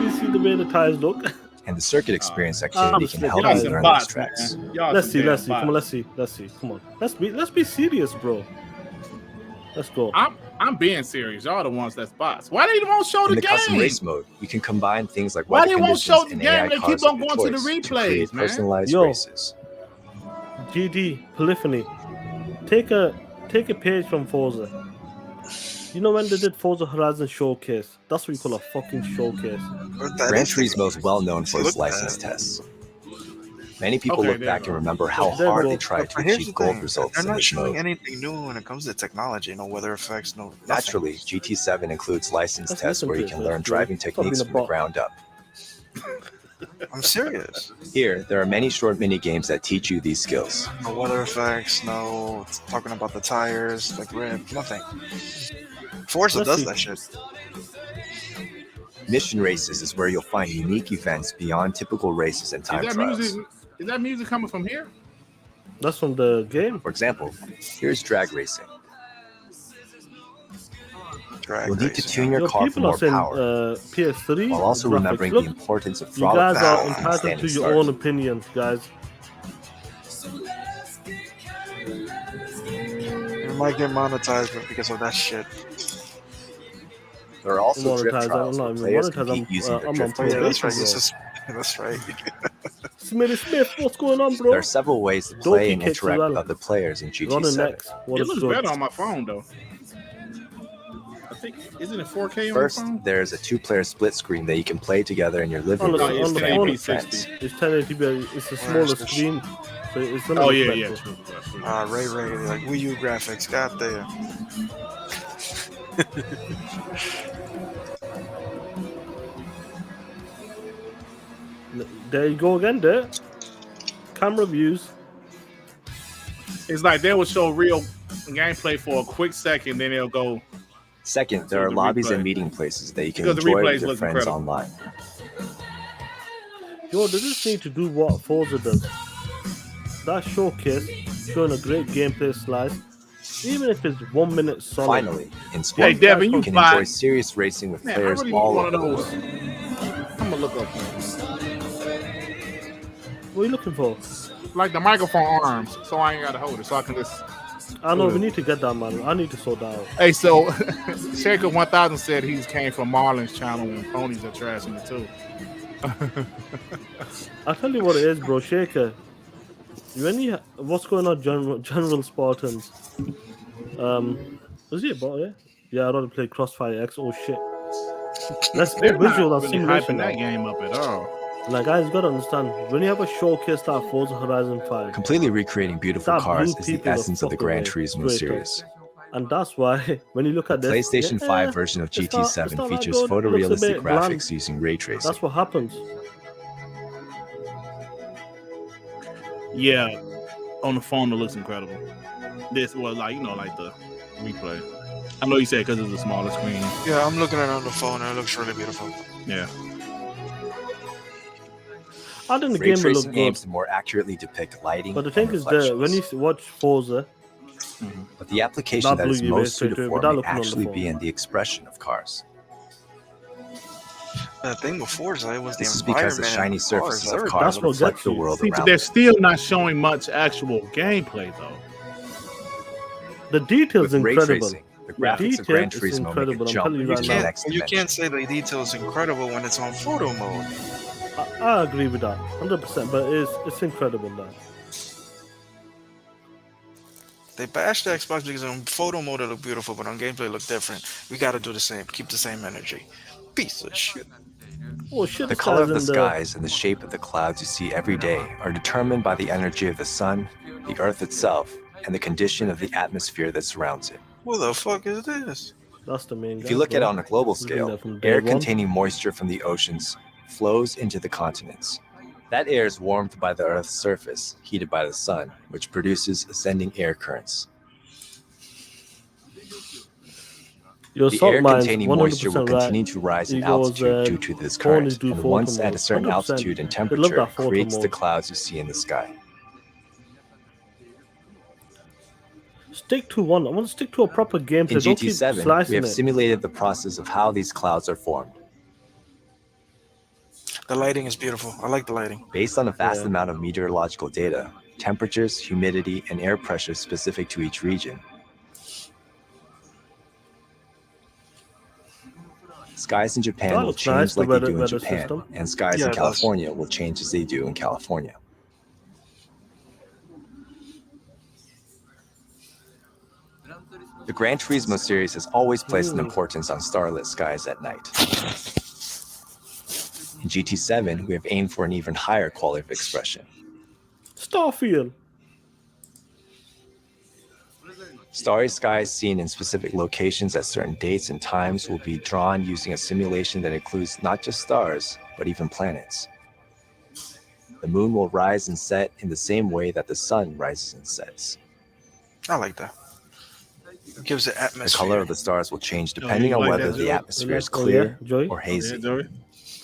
you see the way the tires look? And the circuit experience I'm activity can sick. help Y'all you some learn these bots, tracks. man. Y'all Let's some see. damn Let's see. Come on. bots. Let's see. Come on. Let's be serious, bro. Let's go. I'm being serious. Y'all the ones that's bots. Why they won't show In the the game? custom race mode, you can combine things like Why weather they won't conditions show the and game? AI They keep cars on of your going to the choice to replays, create man. personalized Yo. races. GD Polyphony. Take a page from Forza. You know when they did Forza Horizon Showcase? That's what you call a fucking showcase. Gran Turismo is well known for its Look at license that. tests. Many people Okay, look there you back go. and remember how There you hard go. they tried to But here's the achieve gold thing, results they're in not this showing mode. anything new when it comes to technology. No weather effects. No nothing. Naturally, GT7 includes license Let's tests listen where to you it can first, learn bro. driving Stop being techniques a from the bot. ground up. I'm serious. Here, there are many short mini games that teach you these skills. No weather effects. No talking about the tires, like red. Nothing. Forza Let's does see. that shit. Mission races is where you'll find unique events beyond typical races and time trials. Is that music coming from here? That's from the game. For example, here's drag racing. Drag You'll need to racing. tune your Yo, car for people are more saying power, PS3 while also graphics. remembering Look, the importance of you throttle guys are control and entitled standing to your start. own opinions, guys. You might get monetized because of that shit. There are also drift Monetized. trials I'm where not players even monetized. compete using their I'm on drift Oh yeah, that's probation, right. bro. That's right. Smitty Smith, what's going on, There bro? are several ways to play and Donkey kicks as interact well. with other players in Running GT7. next. What It is looks good? better on my phone though. I think isn't it 4K First, on the phone? there's a two-player split screen that you can play together in your living On the, room No, with it's on the family phone, and friends. it's 1080p. It's a smaller Where's the screen, so it's gonna Oh look yeah, better. yeah, true. True. Ray like Wii U graphics. God damn. There you go again. There, camera views. It's like they will show real gameplay for a quick second, then they'll go. Second, there So are the lobbies replay. and meeting places that you can Because the enjoy replays with your look friends incredible. online. Yo, does this need to do what Forza does? That showcase showing a great gameplay slice. Even if it's 1 minute solid. Finally, in Hey, sport, Devin, you you can buy. enjoy serious racing with Man, I players really want all one over of the those. world. I'm gonna look up What are you looking for? like the microphone arms, so I ain't gotta hold it, so I can just. I know we need to get that, man. I need to sort that out. Hey, so Shaker 1000 said he came from Marlon's channel when ponies are trashing it too. I'll tell you what it is, bro. Shaker. What's going on, General Spartans? Was he about it? Yeah, I'd rather play Crossfire X. Oh shit. Let's go They're not visual and really simulation hyping that now. game up at all. Like, guys, you gotta understand, when you have a showcase that Forza Horizon 5, Completely recreating beautiful that cars blew is the people the essence of the fuck Gran away, Turismo straight up. series. And that's why when you look The at this, PlayStation 5 version of it's not GT7 that features good. It looks a photorealistic bit bland. graphics using ray tracing. That's what happens. Yeah, on the phone it looks incredible. This was like like the replay. I know you said because it's a smaller screen. Yeah, I'm looking at it on the phone and it looks really beautiful. Yeah. I think the Ray game will tracing look good, aims to more accurately depict lighting but the and thing is, when you watch Forza, But the application that that blew is you away most straight suited away for without may looking on the actually phone. be in the expression of cars. The thing before it was the This is because environment the and shiny the surfaces of everything. cars That's what reflect gets the you. world See, but around they're them. still not showing much actual gameplay though. The detail's With ray incredible. tracing, the graphics of Detail Gran is Turismo make incredible, a I'm jump telling you into right the now. next You dimension. can't say the detail is incredible when it's on photo mode. I agree with that, 100%. But it's incredible now. They bashed the Xbox because on photo mode it looked beautiful, but on gameplay it looked different. We gotta do the same. Keep the same energy. Piece of shit. Oh shit! The This color guy's of the in the. skies and the shape of the clouds you see every day are determined by the energy of the sun, the earth itself, and the condition of the atmosphere that surrounds it. What the fuck is this? That's the main guy. If you look at it bro. on a global He's been there scale, from day air one. containing moisture from the oceans flows into the continents. That air is warmed by the Earth's surface, heated by the sun, which produces ascending air currents. Your The salt air mines, containing moisture will 100% right. continue to rise He in goes, altitude due to this ponies current, do and photo once at mode, a certain 100%. altitude and They love temperature, that photo creates the mode. clouds you see in the sky. Stick to one. I want to stick to a proper gameplay. In Don't keep GT7, we slicing have it. simulated the process of how these clouds are formed. The lighting is beautiful. I like the lighting. Based on a vast Yeah. amount of meteorological data, temperatures, humidity, and air pressure specific to each region, skies in Japan That will looks change nice, the like they do in weather Japan, system. and skies Yeah, in it does. California will change as they do in California. The Gran Turismo series has always placed an importance on starlit skies at night. In GT7, we have aimed for an even higher quality of expression. Starfield. Starry skies seen in specific locations at certain dates and times will be drawn using a simulation that includes not just stars, but even planets. The moon will rise and set in the same way that the sun rises and sets. I like that. It gives it The atmosphere. color of the stars will change you depending on like whether that, the Joey? atmosphere is Oh, yeah, clear Joey? or Yeah, hazy. Joey.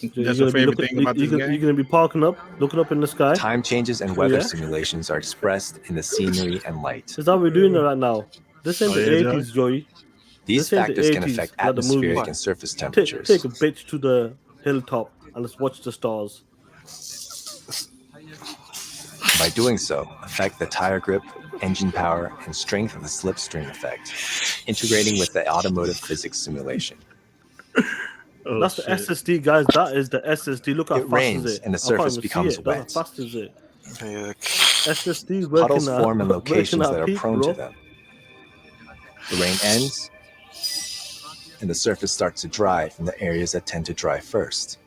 So That's you're your gonna be favorite looking, thing about this you're game? gonna be parking up, looking up in the sky. Time changes and weather yeah. simulations are expressed in the scenery and light. Is how we're doing it right now. This ain't Oh, the yeah, Joey? 80s, Joey. These This ain't the factors can 80s, affect like the movie. atmospheric and surface Take temperatures. a bitch to the hilltop and let's watch the stars. By doing so, affect the tire grip, engine power, and strength of the slipstream effect, integrating with the automotive physics simulation. Oh, That's the shit. SSD, guys. That is the SSD. Look how It fast rains is it? and the I can't surface even becomes see it. That's wet. how fast is it? Yeah. SSD working Puddles at, form in working locations at that are peak, prone bro. to them. The rain ends, and the surface starts to dry from the areas that tend to dry first.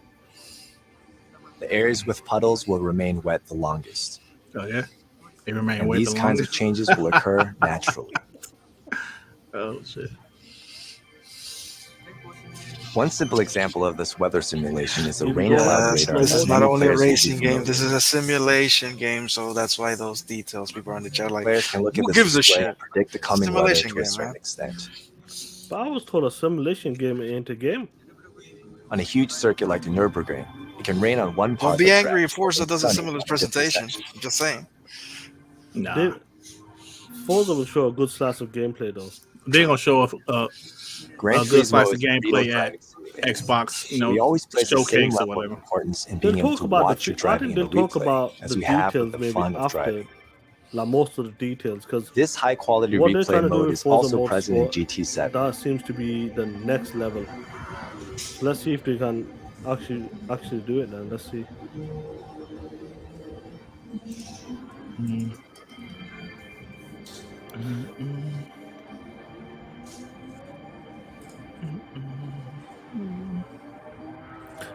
The areas with puddles will remain wet the longest, Oh, yeah? They remain and wet these the kinds of longest? changes will occur naturally. Oh, shit. One simple example of this weather simulation is the Here we rain go. cloud Yes, radar this that is not many only a players will be racing game, familiar this with. is a simulation game, so that's why those details people are in the chat like, Players can look at who this gives a display shit? and predict the coming weather Simulation to a game, certain man. extent. But I was told a simulation game ain't a game. On a huge circuit like the Nürburgring, it can rain on one part Don't of the be track, angry if Forza but does a sunny similar on a different presentation. section. I'm just saying. Nah. They, Forza will show a good slice of gameplay though. They're gonna show off Gran a good Turismo slice of is a real gameplay at driving simulator. Xbox, We always place the same showcase or level of whatever. importance in They'll being able talk to about watch your I driving think in they'll the talk replay, about as the we have details with the maybe fun of after, driving. like most of the details, because This high-quality what they're trying replay to do mode with is Forza also present in Motorsport, GT7. that seems to be the next level. So let's see if they can actually do it. Then let's see.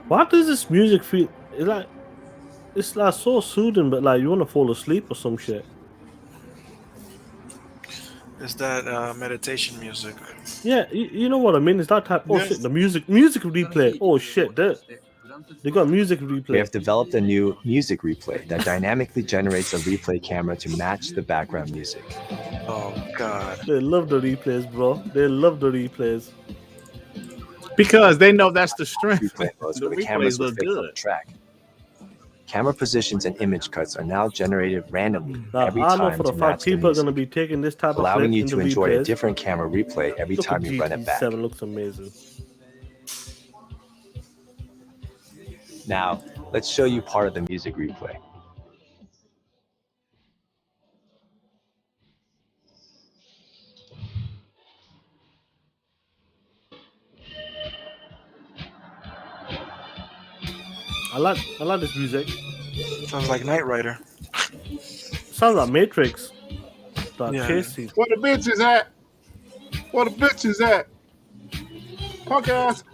What does this music feel? It's like so soothing, but like you want to fall asleep or some shit. It's that meditation music. Yeah, you know what I mean. It's that type. Oh Yeah. shit, the music replay. Oh shit, they got music We replay. have developed a new music replay that dynamically generates a replay camera to match the background music. Oh God. They love the replays, bro. They love the replays. Because they know that's the strength. Replay modes The where the replays cameras will look fix on the good. track. Camera positions and image cuts are now generated randomly Now every I know time for to a fact match the people are gonna music, be taking this type of allowing clip you in the to enjoy a replays. different camera replay every Look at time you run it back. GT7 looks amazing. Now, let's show you part of the music replay. I like this music. Sounds like Knight Rider. Sounds like Matrix. That Yeah. chase scene. Where the bitch is at? Where the bitch is at? Punk ass.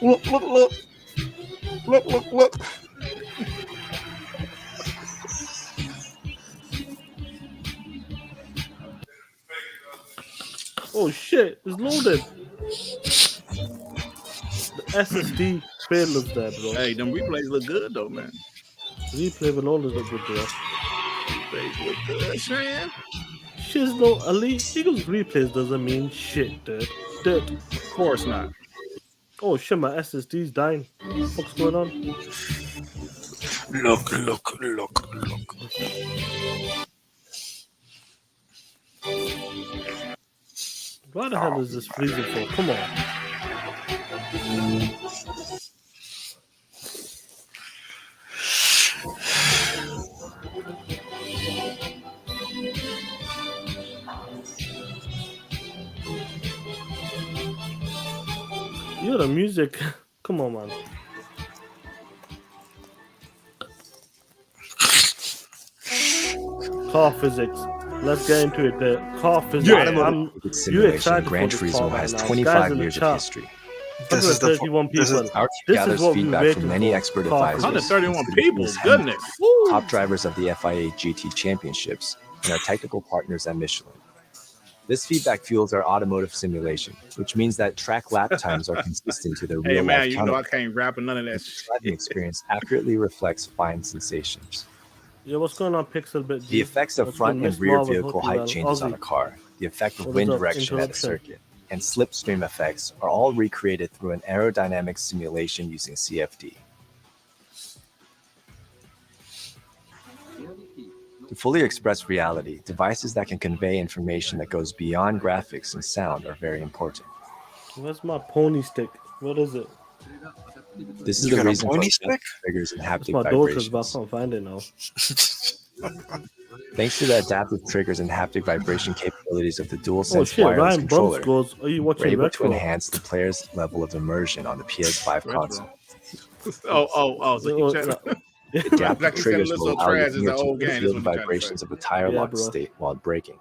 Look, look, look. Look, look, look. Oh shit, it's loaded. The SSD failures there, bro. Hey, them replays look good though, man. Replay will always look good, bro. Replays look good, man. Shit's no elite. Eagles replays doesn't mean shit, dude. Of course not. Oh shit, my SSD's dying. What's going on? Look. Why the hell is this freezing for? Come on. You're the music. Come on, man. Car physics. Let's get into it. The car physics. Yeah. I'm, Physics you simulation, excited Gran for this car Turismo right has now. Guys 25 in the years of chat. history. This is the 131 this is- people. Our This gathers is what we're feedback waiting from many for. expert Car advisors. physics. 131 consider people. these Goodness. top drivers of the FIA GT championships and our technical partners at Michelin. This feedback fuels our automotive simulation, which means that track lap times are consistent to the Hey real man, life you know I counterpart. can't rap none of that The shit. driving experience accurately reflects fine sensations. Yeah, what's going on, Pixel Bit? The effects of What's front good? and Miss rear Marvel, vehicle hope you height well. changes on Ozzy, a car, the effect of what is wind up? direction at a Interruption. circuit, and slipstream effects are all recreated through an aerodynamic simulation using CFD. To fully express reality, devices that can convey information that goes beyond graphics and sound are very important. Where's my pony stick? What is it? This is You the got a reason for pony stick? triggers and It's haptic my daughter's, but I vibrations. can't find it now. Thanks to the adaptive triggers and haptic vibration capabilities of the Oh DualSense shit, wireless Ryan Bumps controller, goes, are you we're watching able to retro? enhance the player's level of immersion on the PS5 Retro. console. Oh. So Oh, you check. Adaptive Like you said, triggers this will little allow trash the is gear the to old game. feel That's the what you're trying to vibrations say. of the tire Yeah, lock bro. state while braking.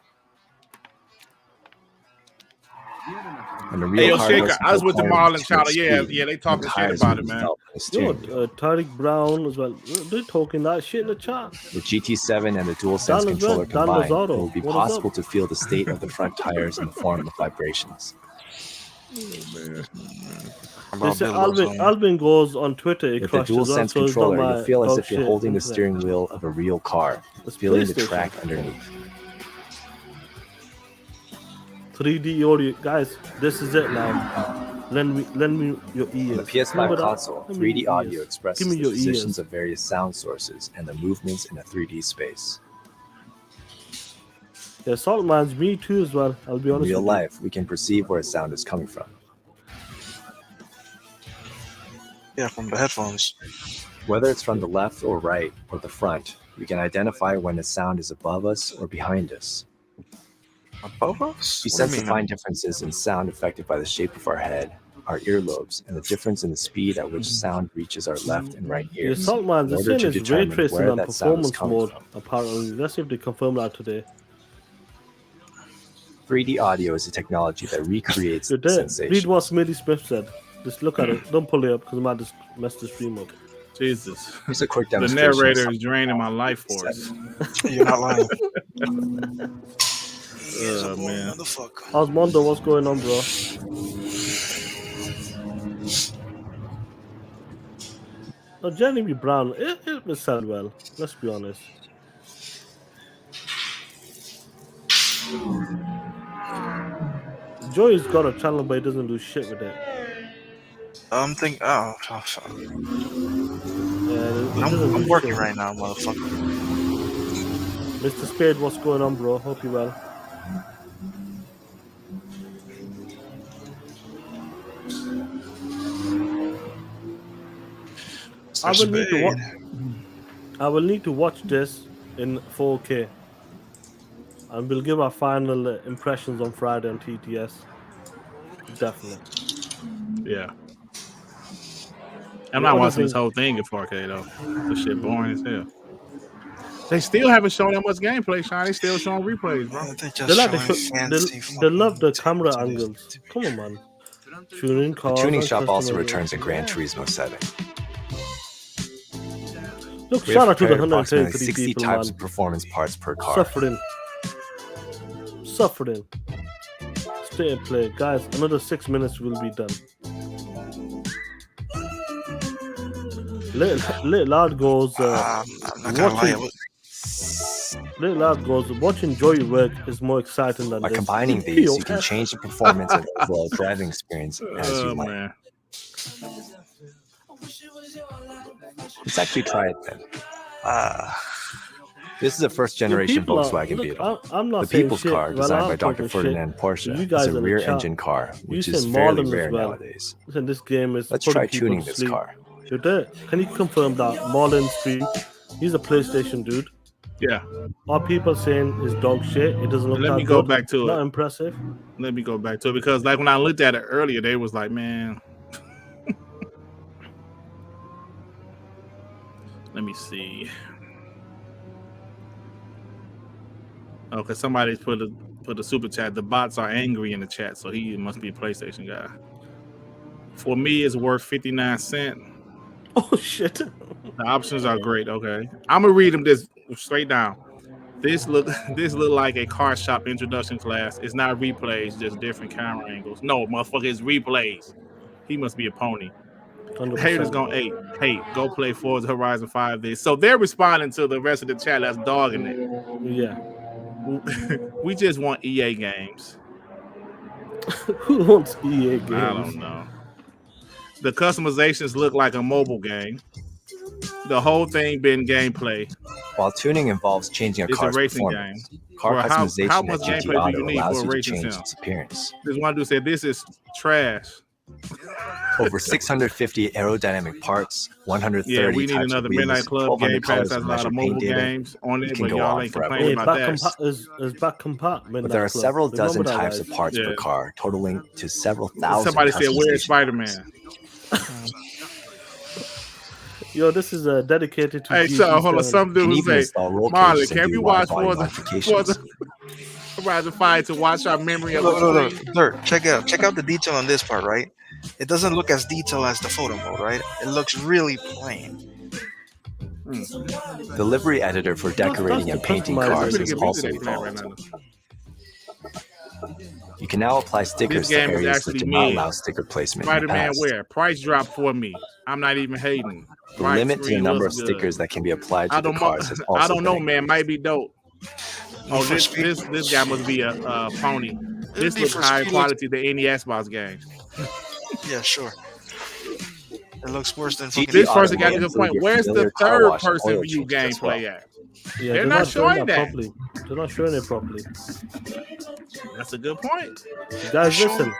And the Hey, real yo, car Shaker, doesn't I was with the require Marlon too Chowder. much Yeah, speed, they and talking the shit tires about will it, man. felt on the Yo, steering wheel. Tariq Brown as well. They're talking that shit in the chat. With GT7 and the DualSense Dan as controller well. Dan combined, it Lazaro. will be What is possible up? to feel the state of the front tires in the form of vibrations. I'm They about say build those Alvin goes on Twitter. It With the crashed as well, DualSense so it's not controller, you'll my feel as dog if you're shit holding the internet. steering wheel of a real car, It's feeling the PlayStation. track underneath. 3D audio, guys. This is it now. Lend me your ears. On the PS5 Remember that? console, Lend me 3D your audio ears. Give expresses me the your positions ears. of various sound sources and the movements in a 3D space. Yeah, Salt Mines, me too as well. I'll be In honest real with you. life, we can perceive where a sound is coming from. Yeah, from the headphones. Whether it's from the left or right or the front, we can identify when a sound is above us or behind us. Above us? We What sense do the you mean? fine differences in sound affected by the shape of our head, our earlobes, and the difference in the speed at which sound reaches our left and right Yeah, ears Salt Mines, in they're order saying to it's ray determine tracing where on that sound is performance coming mode, from. apparently. Let's see if they confirm that today. 3D audio is a technology that recreates Read what sensations. Smitty Smith said. Just look at it. Don't pull it up because I might just mess the stream up. Jesus. Here's a quick The demonstration of narrator is something draining my like life GT7. force. You're not lying. He is a Oh, bold man. motherfucker. Osmondo, what's going on, bro? No, Jeremy Brown, it will sell well. Let's be honest. Joey's got a channel, but he doesn't do shit with it. I'm Yeah, he doesn't do working shit. right now, motherfucker. Mr. Spade, what's going on, bro? Hope you well. I will need to watch this in 4K, and we'll give our final impressions on Friday on TTS. Definitely. Yeah. The I'm not other watching this thing- whole thing in 4K though. This shit boring as hell. They still haven't shown that much gameplay, Sean. They still showing replays, bro. They just They like showing fancy they love the fucking camera titties. angles. Come on, man. Tuning The cars tuning and shop also customization. returns a Gran Turismo 7. Look, We shout have out to the prepared approximately 133 60 people, types man. of performance parts per car. Suffering. Stay and play, guys. Another 6 minutes will be done. Little Lad goes. I'm not gonna lie. Little Lad goes. Watching Joey work is more exciting than By this. combining these, you can change the performance and overall driving experience as you Oh like. man. Let's actually try it then. This is a first-generation Volkswagen Beetle. I'm not The saying People's shit. Car, Well, designed I'm by Dr. talking Ferdinand shit. Porsche, You guys is a in the rear-engine chat, car, which you is said fairly Marlins rare as well. nowadays. Listen, this game is Let's putting try people tuning to this sleep. car. You did. Can you confirm that Marlon stream? He's a PlayStation dude. Yeah. Are people saying it's dog shit? It doesn't look Let that me go good. back to Not it. impressive. Let me go back to it because like when I looked at it earlier, they was like, man. Let me see. Okay, somebody's put a super chat. The bots are angry in the chat, so he must be a PlayStation guy. For me, it's worth 59 cents. Oh shit. The options are great. Okay, I'm gonna read them this straight down. This look like a car shop introduction class. It's not replays, just different camera angles. No, motherfucker, it's replays. He must be a pony. 100%. Haters gonna hate. Go play Forza Horizon 5 this. So they're responding to the rest of the chat that's dogging it. Yeah. We just want EA games. Who wants EA games? I don't know. The customizations look like a mobile game. The whole thing been gameplay. While tuning involves changing a It's a car's racing performance, game. car Well, customization how at much GT gameplay do you Auto need allows for a you to racing change sim? its appearance. This one dude said this is trash. Over 650 aerodynamic parts, 130 Yeah, we need types another of wheels, Midnight Club 1,200 Game Pass colors has of a lot of measured mobile paint data. games on It it, can but go y'all on ain't forever. complaining Hey, about that. is back compartment. But there are several dozen types of parts Yeah. per car, totaling to several thousand Somebody said, "Where's customizations. Spider-Man?" Yo, this is dedicated to Hey, so hold on. GT7. Some You dude can who even say, install roll "Marlon, cages and can do we wide watch body Forza modifications. Horizon 5 to watch our memory of Look, the look, screen?" look, Dirt, check out the detail on this part, right? It doesn't look as detailed as the photo mode, right? It looks really plain. The livery editor for decorating the and painting customization. cars Pretty has good music also they playing right evolved. now. You can now apply stickers to game is areas that actually did not mid. allow sticker placement in the Spider-Man past. where? Price drop for me. I'm not even hating. The Bright limit to the screen number of looks good. stickers that can be applied I to the don't, cars has I also don't know, been man. Might be dope. Oh, For Speed, this guy must be a pony. This Need looks for higher Speed quality than any Xbox game. yeah, sure. It looks worse than fucking. This GT person got a Auto good will point. include your Where's the familiar car third wash and person oil view changes as well. gameplay at? Yeah, They're not showing showing that. properly. They're not showing it properly. That's a good point. Guys, Show- listen.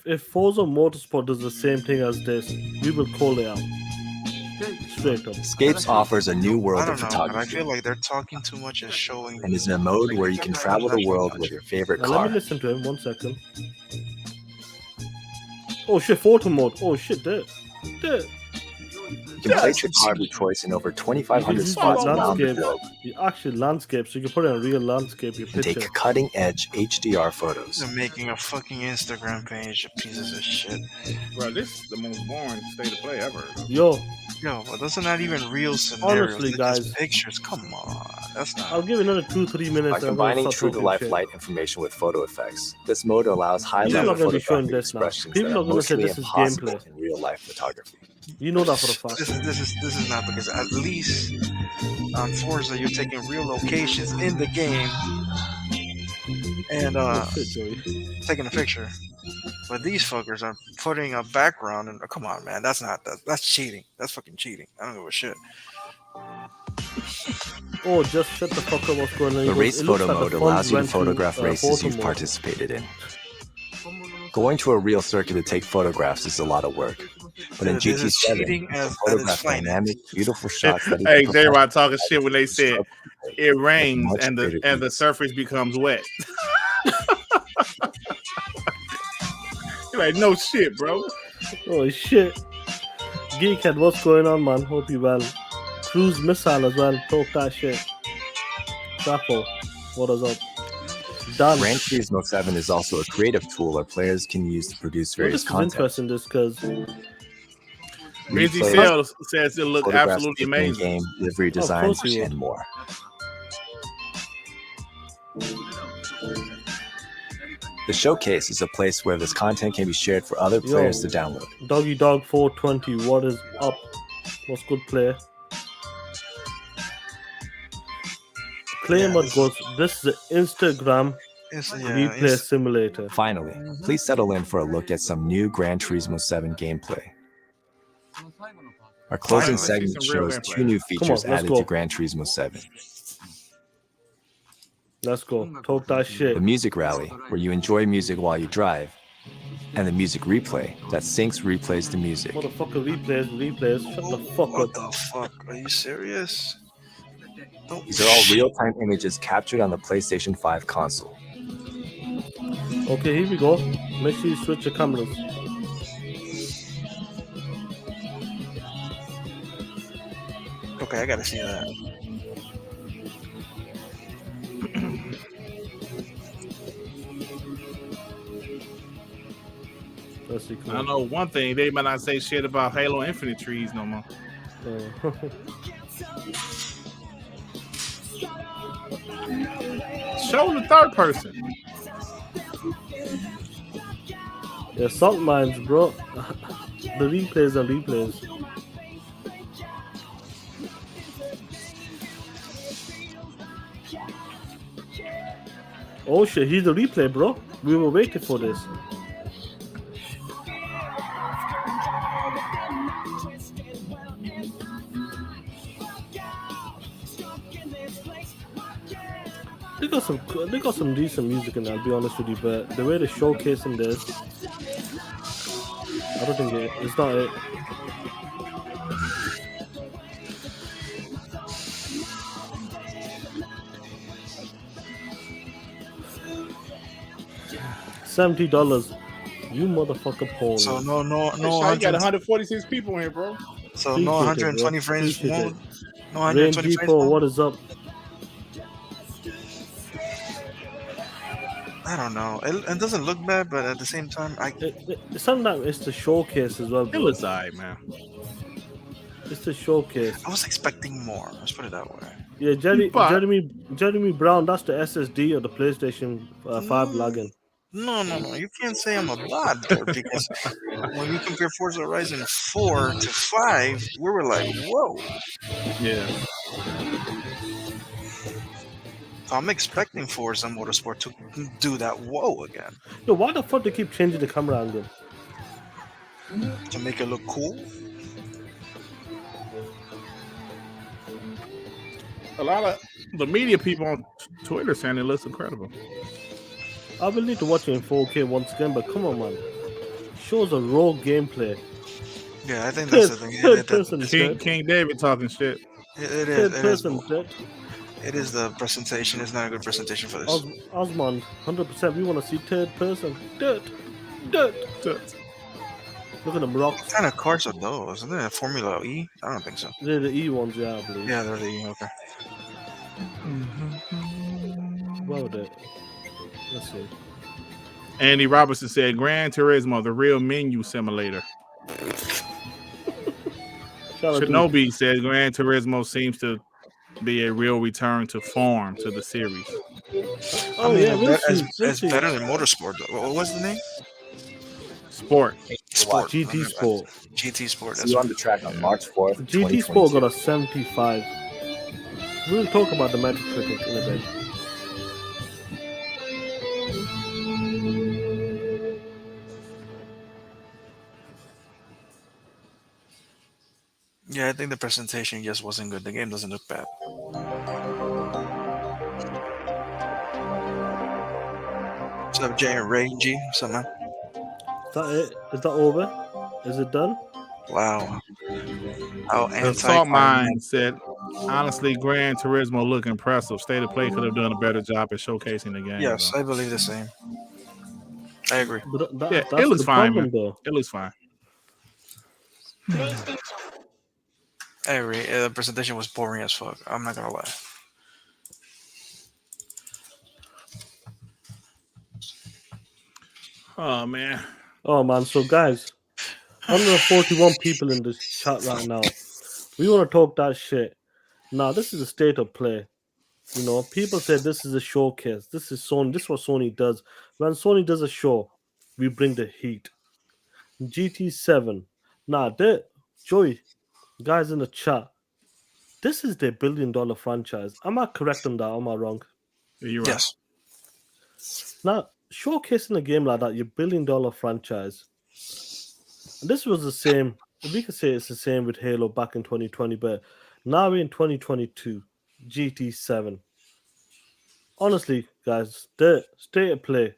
If Forza Motorsport does the same thing as this, we will call it out. Straight up. Escapes offers a new I world don't of know, but I photography feel like they're talking too much and showing. and is in a mode where you can travel the world with your favorite Now let car. me listen to him 1 second. Oh shit, photo mode. Oh shit, there. You can place your car of your choice in over 2,500 Use spots around the landscape. globe You actually landscape, so you can put it in a real landscape, your and picture. take cutting-edge HDR photos. They're making a fucking Instagram page, pieces of shit. Bro, this is the most boring state of play ever. Yo, Yo, but those are not even real scenarios. Honestly, They're guys. just pictures. Come on, that's not. I'll give it another 2-3 minutes. By and I'm gonna combining start talking true-to-life shit. light information with photo effects, this mode allows People are high-level gonna be showing photographic this now. expressions People that are are gonna say mostly this is impossible gameplay. in real-life photography. You know that for a fact. This is not, because at least on Forza you're taking real locations in the game and Oh, shit, Joey. taking a picture. But these fuckers are putting a background and come on, man, that's not that's cheating. That's fucking cheating. I don't give a shit. Oh, just shut the fuck up. What's going on? The He goes, race "It looks photo like the mode funds allows you to went photograph races photo you've mode." participated in. Going to a real circuit to take photographs is a lot of work. But in This is GT7, cheating you can at its photograph finest. dynamic, beautiful shots that Hey, even they were professionals talking shit when they said struggle to take it with rains much and greater the ease. surface becomes wet. You're like, no shit, bro. Oh shit. Geekhead, what's going on, man? Hope you well. Cruise missile as well. Talk that shit. Chapo, what is up? Done. Gran Turismo 7 is also a creative tool our players can use to produce Well, various this is content. interesting, this because Rizzy Replays, Sales says it look photographs absolutely taken in amazing. game, livery course designs, he would. and more. The showcase is a place where this content can be shared for other players to download. Doggy Dog 420, what is up? What's good, player? Claim Yeah, what goes. This is the Instagram replay simulator. Finally, please settle in for a look at some new Gran Turismo 7 gameplay. Our closing Finally. segment Some real shows gameplay. 2 new Come on, features let's added go. to Gran Turismo 7. Let's go. Talk that shit. The Music Rally, where you enjoy music while you drive, and the Music Replay, that syncs replays to music. Motherfucker, replays. Shut the fuck What up. the fuck? Are you serious? These are all real-time images captured on the PlayStation 5 console. Okay, here we go. Make sure you switch your cameras. Okay, I gotta see that. Let's see. I know one thing, they might not say shit about Halo Infinite trees no more. Show the third person. Yeah, salt mines, bro. The replays and replays. Oh shit, he's the replay, bro. We were waiting for this. They got some decent music in there, I'll be honest with you, but the way they're showcasing this, I don't think it's not it. $70. You motherfucker porn. So no, You got 146 people in here, bro. So no 120 frames Appreciate mode. No Rain 120 frames G4, mode. what is up? I don't know. It doesn't look bad, but at the same time, Sometimes it's the showcase as well, It bro. looks alright, man. It's the showcase. I was expecting more. Let's put it that way. Yeah, But- Jeremy Brown, that's the SSD of the PlayStation 5 login. No. You can't say I'm a bot there because when we compare Forza Horizon 4 to 5, we were like, whoa. Yeah. So I'm expecting Forza Motorsport to do that whoa again Yo, why the fuck they keep changing the camera angle? to make it look cool. A lot of the media people on Twitter saying it looks incredible. I will need to watch it in 4K once again, but come on, man. Shows a raw gameplay. Yeah, I think that's Third, the thing. third person King dirt. King David talking shit. It is. Third It is. person dirt. It is the presentation. It's not a good presentation for this. Osmond, 100%. We want to see third person dirt. Dirt. Look at them What rocks. kind of cars are those? Isn't it a Formula E? I don't think so. They're the E ones, yeah, I believe. Yeah, they're the E. Okay. What would it? Let's see. Andy Robertson said Gran Turismo, the real menu simulator. Shout out to Shinobi said Gran Turismo seems to be a real return to form to the series. Oh yeah, we'll see. We'll it's see. better than Motorsport. Though. What was the name? Sport. Sport. GT Sport. GT Sport. See That's you on right. the track on March 4th, GT Sport 2022. got a 75. We'll talk about the Metacritic in a bit. Yeah, I think the presentation just wasn't good. The game doesn't look bad. What's up, Jay and Ray G? What's up, man? Is that it? Is that over? Is it done? Wow. How The anti Salt Mine said, honestly, Gran Turismo look impressive. State of Play could have done a better job at showcasing the game. Yes, though. I believe the same. I agree. But Yeah, it that's looks the fine, problem, man. though. It looks fine. I agree. The presentation was boring as fuck. I'm not gonna lie. Oh man. Oh man, so guys, 141 people in this chat right now. We want to talk that shit. Now, this is a state of play. You know, people say this is a showcase. This is Sony. This is what Sony does. When Sony does a show, we bring the heat. GT7. Now, Joey, guys in the chat, this is their $1 billion franchise. Am I correct on that? Or am I wrong? You're right. Yes. Now, showcasing a game like that, your $1 billion franchise. And this was the same. We could say it's the same with Halo back in 2020, but now we're in 2022. GT7. Honestly, guys, the state of play.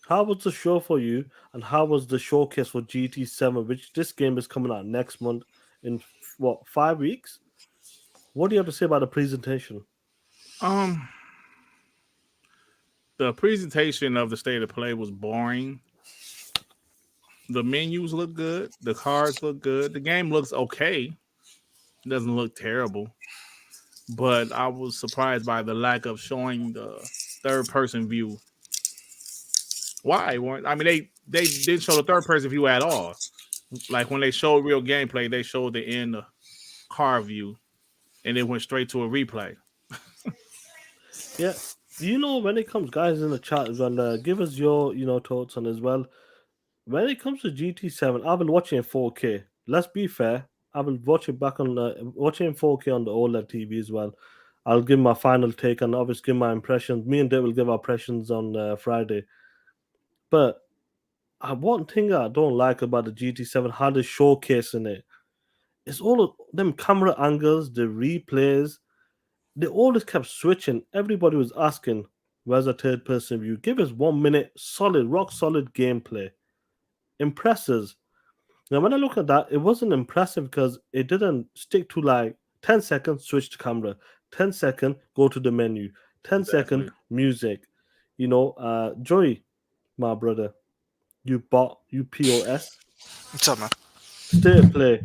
How was the show for you, and how was the showcase for GT7, which this game is coming out next month in what 5 weeks? What do you have to say about the presentation? The presentation of the State of Play was boring. The menus look good. The cars look good. The game looks okay. It doesn't look terrible. But I was surprised by the lack of showing the third person view. Why? I mean, they didn't show the third person view at all. Like when they showed real gameplay, they showed the end car view, and it went straight to a replay. Yeah, you know when it comes, guys in the chat as well, give us your thoughts on as well. When it comes to GT7, I will watch it in 4K. Let's be fair. I will watch it back on watch it in 4K on the OLED TV as well. I'll give my final take and obviously give my impressions. Me and Dave will give our impressions on Friday. But one thing I don't like about the GT7, how they're showcasing it, it's all of them camera angles, the replays. They always kept switching. Everybody was asking, "Where's a third person view? Give us 1 minute solid, rock solid gameplay." Impresses. Now, when I look at that, it wasn't impressive because it didn't stick to like 10 seconds, switch to camera, 10 second, go to the menu, 10 second, Exactly. music. Joey, my brother, you POS, What's up, man? stay at play.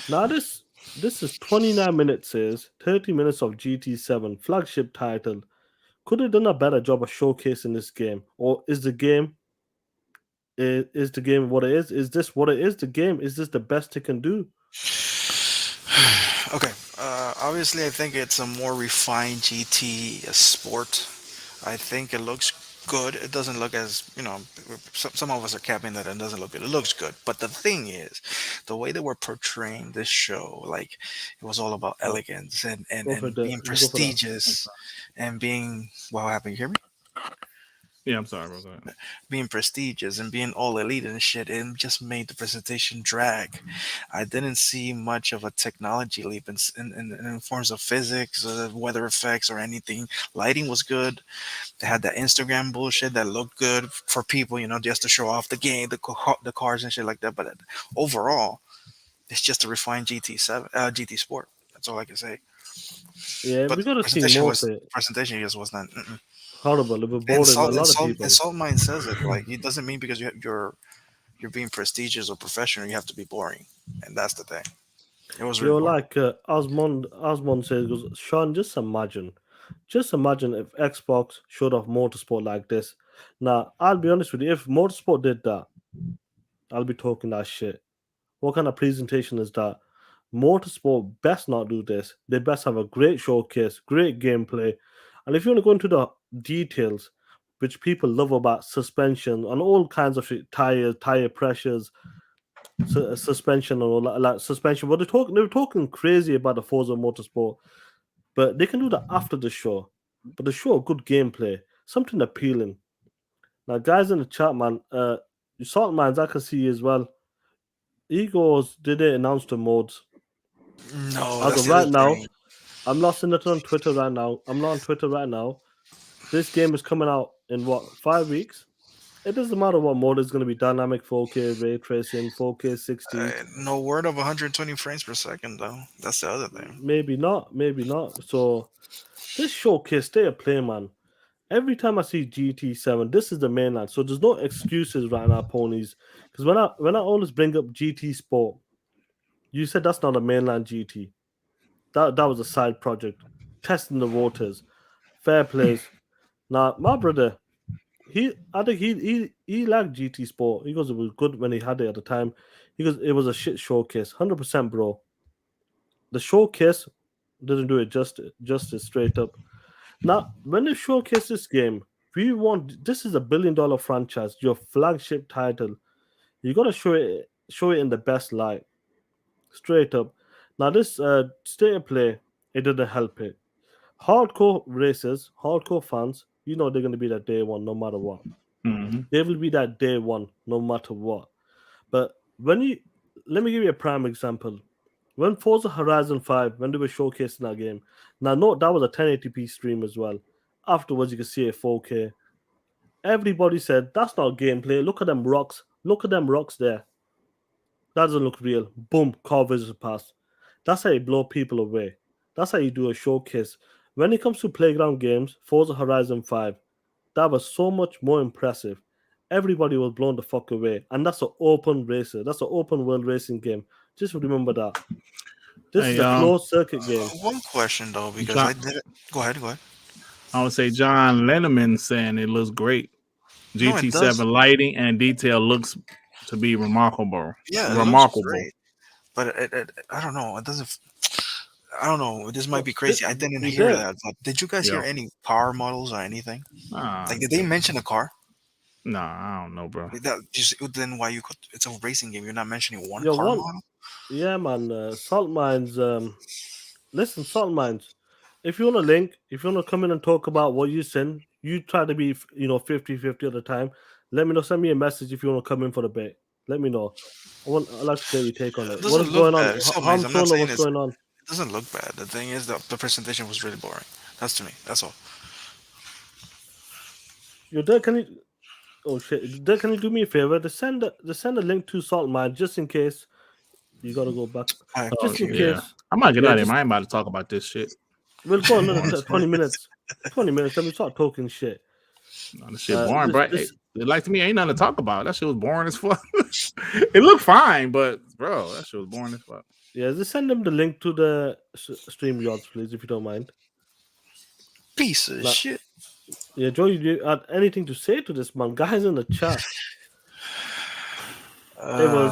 Now, this is 29 minutes, is 30 minutes of GT7 flagship title. Could have done a better job of showcasing this game, or is the game what it is? Is this what it is? The game is this the best it can do? Okay. Obviously, I think it's a more refined GT sport. I think it looks good. It doesn't look as, some of us are capping that it doesn't look good. It looks good. But the thing is, the way they were portraying this show, like it was all about elegance and Go for being that. You go for that. prestigious and being, what happened? You hear me? Yeah, I'm sorry, bro. Go ahead. being prestigious and being all elite and shit, it just made the presentation drag. I didn't see much of a technology leap in forms of physics, weather effects, or anything. Lighting was good. They had that Instagram bullshit that looked good for people, just to show off the game, the cars and shit like that. But overall, it's just a refined GT7, GT Sport. That's all I can say. Yeah, But we gotta see more of it. presentation just was not. Horrible. It was And boring a lot of people. Salt Mine says it like it doesn't mean because you're being prestigious or professional you have to be boring, and that's the thing. It was really You're boring. like Osmond says, goes, Sean, just imagine if Xbox showed off motorsport like this. Now, I'll be honest with you, if motorsport did that, I'll be talking that shit. What kind of presentation is that? Motorsport best not do this. They best have a great showcase, great gameplay. And if you want to go into the details, which people love about suspension and all kinds of shit, tire pressures, suspension and all that, like suspension. But they were talking crazy about the Forza Motorsport, but they can do that after the show. But the show, good gameplay, something appealing. Now, guys in the chat, man, Salt Mines, I can see as well. Egos did they announce the modes No, as that's of the other right now? thing. I'm not seeing it on Twitter right now. I'm not on Twitter right now. This game is coming out in what 5 weeks? It doesn't matter what mode is going to be dynamic 4K ray tracing, 4K 60. No word of 120 frames per second though. That's the other thing. Maybe not, maybe not. So this showcase, stay a play, man. Every time I see GT7, this is the mainline. So there's no excuses right now, ponies. Because when I always bring up GT Sport, you said that's not a mainline GT. That was a side project, testing the waters, fair plays. Now my brother, I think he liked GT Sport. He goes it was good when he had it at the time. He goes it was a shit showcase, 100%, bro. The showcase didn't do it justice straight up. Now, when they showcase this game, we want this is $1 billion franchise, your flagship title. You gotta show it in the best light, straight up. Now, this state of play, it didn't help it. Hardcore racers, hardcore fans, they're gonna be that day one no matter what. Hmm. They will be that day one no matter what. But when you let me give you a prime example. When Forza Horizon 5, when they were showcasing that game, now note that was a 1080p stream as well. Afterwards, you can see it 4K. Everybody said that's not gameplay. Look at them rocks. Look at them rocks there. That doesn't look real. Boom, car vision pass. That's how you blow people away. That's how you do a showcase. When it comes to playground games, Forza Horizon 5, that was so much more impressive. Everybody was blown the fuck away. And that's an open racer. That's an open world racing game. Just remember that. This is Hey, a closed circuit game. One question though, because I John, did it. Go ahead, go ahead. I would say John Lenneman saying it looks great. No, it does. GT7 lighting and detail looks to be remarkable. Yeah, it looks Remarkable. great. But I don't know. It doesn't. I don't know. This might No, be crazy. I didn't you hear did. that. But did you guys hear Yeah. any car models or anything? Nah, Like, did they mention a car? nah, I don't know, bro. That just then why you could? It's a racing game. You're not mentioning one Yo, car one, model. yeah, man. Salt Mines. Listen, Salt Mines. If you want a link, if you want to come in and talk about what you send, you try to be, 50-50 at the time. Let me know. Send me a message if you want to come in for the bit. Let me know. I'd like to get your take on It it. What doesn't is look going on? bad. It's so nice. Harm I'm not Solo, saying what's going on? it doesn't look bad. The thing is that the presentation was really boring. That's to me. That's all. Yo, Dirk, can you? Oh shit, Dirk, can you do me a favor? Send a link to Salt Mine just in case you gotta go back. I Oh Just in appreciate it. yeah, case. I might get Yeah, out of here. just I ain't about to talk about this shit. we'll go another Boring as fuck. 20 minutes. 20 minutes. Let me start talking shit. No, this shit boring, This bro. this Like to me, ain't nothing to talk about. That shit was boring as fuck. It looked fine, but bro, that shit was boring as fuck. Yeah, just send them the link to the stream yards, please, if you don't mind. Piece of Now, shit. yeah, Joe, you had anything to say to this man? Guys in the chat. It was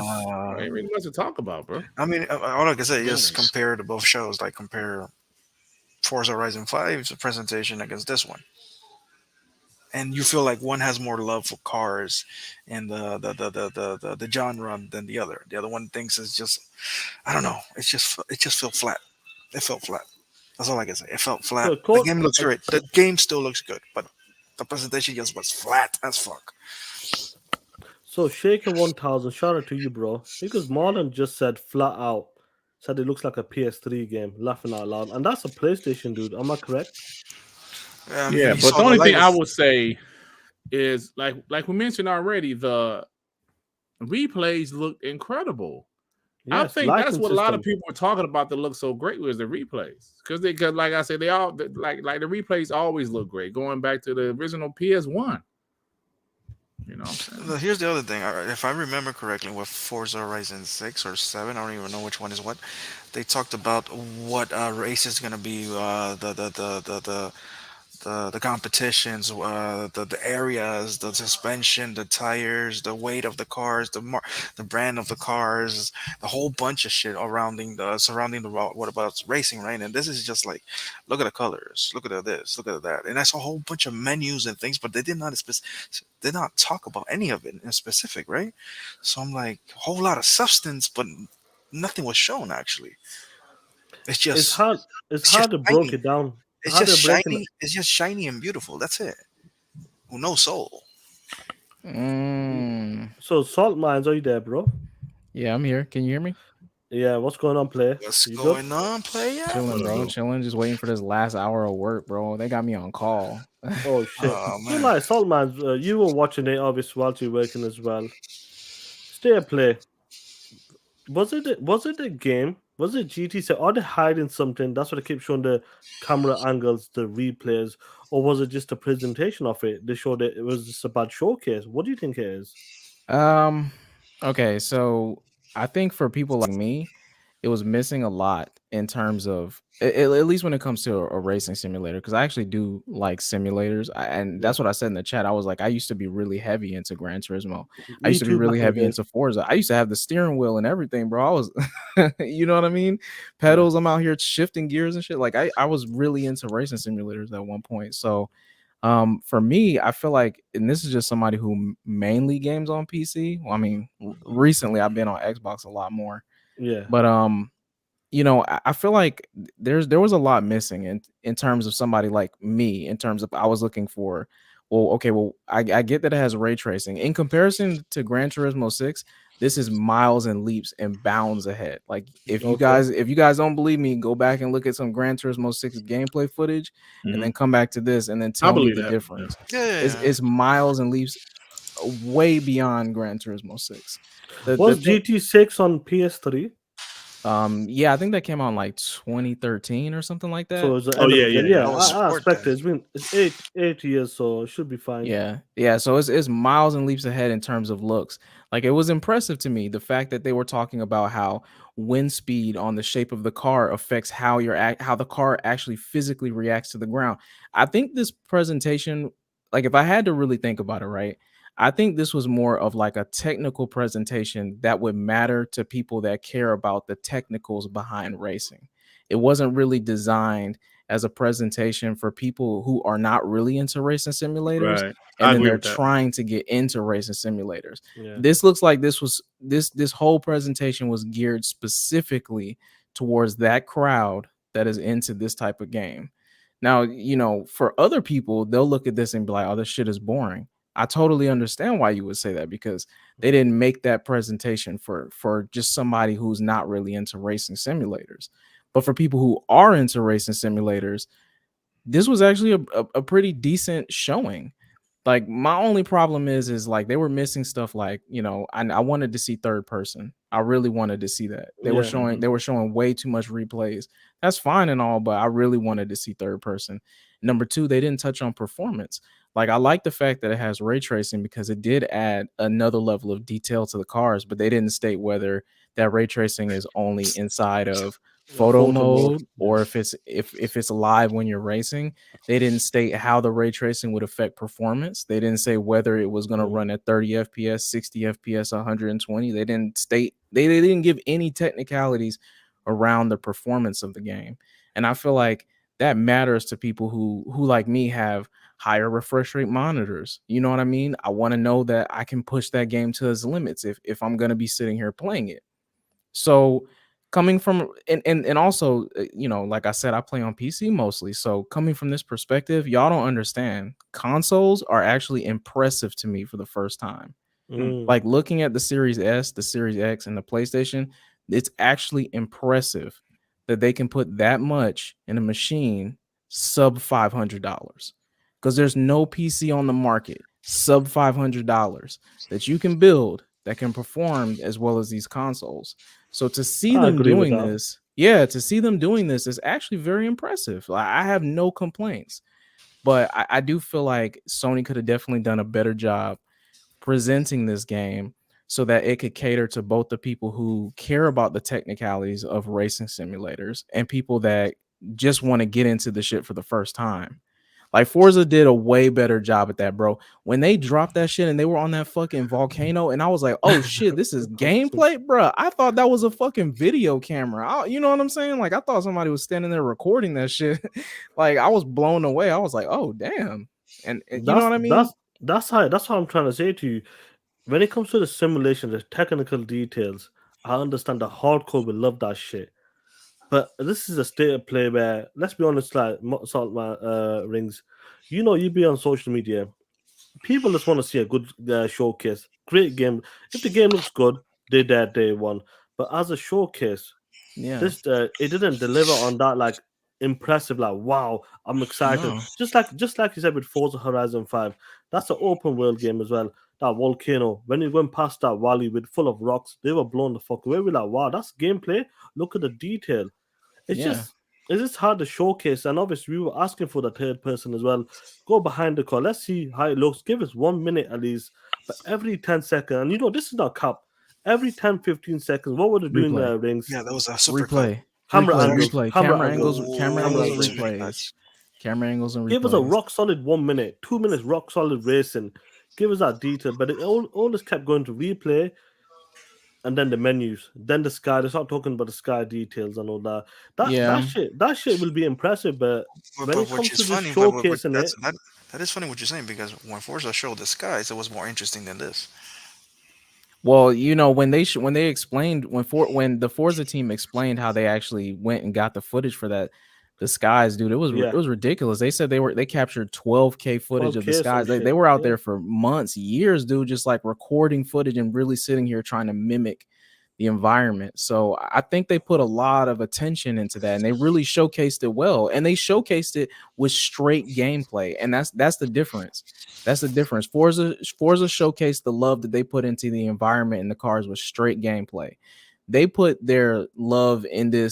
There ain't really much to talk about, bro. I mean, all I can say is Boring. compare the both shows. Like compare Forza Horizon 5's presentation against this one, and you feel like one has more love for cars and the genre than the other. The other one thinks it's just I don't know. It just felt flat. It felt flat. That's all I can say. It felt so flat. The code. game looks great. The game still looks good, but The presentation just was flat as fuck. So Shaker 1000, shout out to you, bro. Because Marlon just said flat out, said it looks like a PS3 game, laughing out loud. And that's a PlayStation, dude. Am I correct? Yeah, I mean, Yeah, we but saw the the only thing I latest. would say is like we mentioned already, the replays look incredible. I Yes, think that's lighting what a lot of system. people are talking about that look so great was the replays because like I said they all like the replays always look great going back to the original PS1. You know what I'm saying? Here's the other thing. If I remember correctly, with Forza Horizon 6 or 7, I don't even know which one is what. They talked about what race is going to be, the competitions, the areas, the suspension, the tires, the weight of the cars, the brand of the cars, the whole bunch of shit surrounding the what about racing, right? And this is just like, look at the colors, look at this, look at that, and that's a whole bunch of menus and things, but they did not talk about any of it in specific, right? So I'm like, a whole lot of substance, but nothing was shown actually. It's It's just hard. It's it's just hard to broke shiny. it down. It's How just they're breaking it. shiny. It's just shiny and beautiful. That's it. With no soul. Mm, So Salt Mines, are you there, bro? yeah, I'm here. Can you hear me? Yeah, what's going on, player? What's You good? going on, player? Chilling, What up, bro. though? Chilling. Just waiting for this last hour of work, bro. They got me on call. Oh shit. Oh So man. like Salt Mines, you were watching it obviously while you're working as well. Stay a play. Was it a game? Was it GT7? Are they hiding something? That's what I keep showing the camera angles, the replays, or was it just a presentation of it? They showed it was just a bad showcase. What do you think it is? Um, okay, so I think for people like me, it was missing a lot in terms of at least when it comes to a racing simulator, because I actually do like simulators, and Yeah. that's what I said in the chat. I was like, I used to be really heavy into Gran Turismo. I Me used to be too really back in the heavy day. into Forza. I used to have the steering wheel and everything, bro. I was, you know what I mean? Yeah. Pedals. I'm out here shifting gears and shit. Like I was really into racing simulators at one point. So for me, I feel like, and this is just somebody who mainly games on PC. Well, I mean, recently I've been on Xbox a lot more, Yeah. but I feel like there was a lot missing in terms of somebody like me. In terms of I was looking for, well, okay, well, I get that it has ray tracing in comparison to Gran Turismo 6. This is miles and leaps and bounds ahead. Like Okay. if you guys don't believe me, go back and look at some Gran Turismo 6 gameplay footage, and Mhm. then come back to this, and then I tell me believe the that. Yeah. difference. Yeah, yeah, It's yeah. it's miles and leaps way beyond Gran Turismo 6. The Was thing, GT6 on PS3? yeah, I think that came out in like 2013 or something like So that. it's the Oh end of yeah, the yeah, gen. yeah. Yeah, I was I sport expect it. then. It's eight years, so it should be fine. Yeah, yeah. So it's miles and leaps ahead in terms of looks. Like it was impressive to me the fact that they were talking about how wind speed on the shape of the car affects how how the car actually physically reacts to the ground. I think this presentation, like if I had to really think about it, right? I think this was more of like a technical presentation that would matter to people that care about the technicals behind racing. It wasn't really designed as a presentation for people who are not really into racing simulators, Right. I and then agree they're with that. trying to get into racing simulators. Yeah. This looks like this whole presentation was geared specifically towards that crowd that is into this type of game. Now, for other people, they'll look at this and be like, "Oh, this shit is boring." I totally understand why you would say that, because they didn't make that presentation for just somebody who's not really into racing simulators. But for people who are into racing simulators, this was actually a pretty decent showing. Like my only problem is like they were missing stuff like, I wanted to see third person. I really wanted to see that. Yeah. They were showing way too much replays. That's fine and all, but I really wanted to see third person. Number two, they didn't touch on performance. Like I like the fact that it has ray tracing because it did add another level of detail to the cars, but they didn't state whether that ray tracing is only inside of A photo photo mode. mode Yeah. or if it's live when you're racing. They didn't state how the ray tracing would affect performance. They didn't say whether it was going to run at 30 FPS, 60 FPS, 120. They didn't state they didn't give any technicalities around the performance of the game. And I feel like that matters to people who like me have higher refresh rate monitors. You know what I mean? I want to know that I can push that game to its limits if I'm going to be sitting here playing it. So coming from and also like I said, I play on PC mostly, so coming from this perspective, y'all don't understand, consoles are actually impressive to me for the first time. Mm. Like looking at the Series S, the Series X, and the PlayStation, it's actually impressive that they can put that much in a machine sub $500, because there's no PC on the market sub $500 that you can build that can perform as well as these consoles. So to see I them agree with doing that. this, yeah, to see them doing this is actually very impressive. I have no complaints, but I do feel like Sony could have definitely done a better job presenting this game so that it could cater to both the people who care about the technicalities of racing simulators and people that just want to get into the shit for the first time. Like Forza did a way better job at that, bro. When they dropped that shit and they were on that fucking volcano, and I was like, "Oh shit, this is gameplay, bro." I thought that was a fucking video camera. You know what I'm saying? Like I thought somebody was standing there recording that shit. Like I was blown away. I was like, "Oh damn," and you know That's what I mean? that's that's how I'm trying to say to you. When it comes to the simulation, the technical details, I understand the hardcore will love that shit. But this is a state of play where, let's be honest, like salt my rings. You be on social media. People just want to see a good showcase. Great game. If the game looks good, they there day one. But as a showcase, Yeah. this it didn't deliver on that like impressive, like wow, I'm excited. No. Just like you said with Forza Horizon 5, that's an open world game as well. That volcano, when you went past that valley with full of rocks, they were blown the fuck away. We're like, wow, that's gameplay. Look at the detail. It's Yeah. just it's just hard to showcase, and obviously we were asking for the third person as well. Go behind the car, let's see how it looks. Give us 1 minute at least, but every 10 seconds, and this is not cap. Every 10-15 seconds, what were they doing Replay. rings? Yeah, that was a super cut. Replay. Camera Replay. Very, angles, Replay. camera Camera angles, angles. Camera camera angles oh, and angles. too many replays. cuts. Camera angles and Give us a replays. rock solid 1 minute, 2 minutes, rock solid racing. Give us that detail, but it all just kept going to replay, and then the menus, then the sky. They start talking about the sky details and all that. That Yeah. shit will be impressive, but when But it which comes is to just funny, but showcasing it, that is funny what you're saying, because when Forza showed the skies, it was more interesting than this. Well, when they explained when the Forza team explained how they actually went and got the footage for that, the skies, dude, it yeah, was ridiculous. They said they captured 12K footage of the 12K some skies. They shit. were out Yeah, there for months, years, dude, just like recording footage and really sitting here trying to mimic the environment. So I think they put a lot of attention into that, and they really showcased it well. And they showcased it with straight gameplay, and that's the difference. That's the difference. Forza showcased the love that they put into the environment and the cars with straight gameplay. They put their love into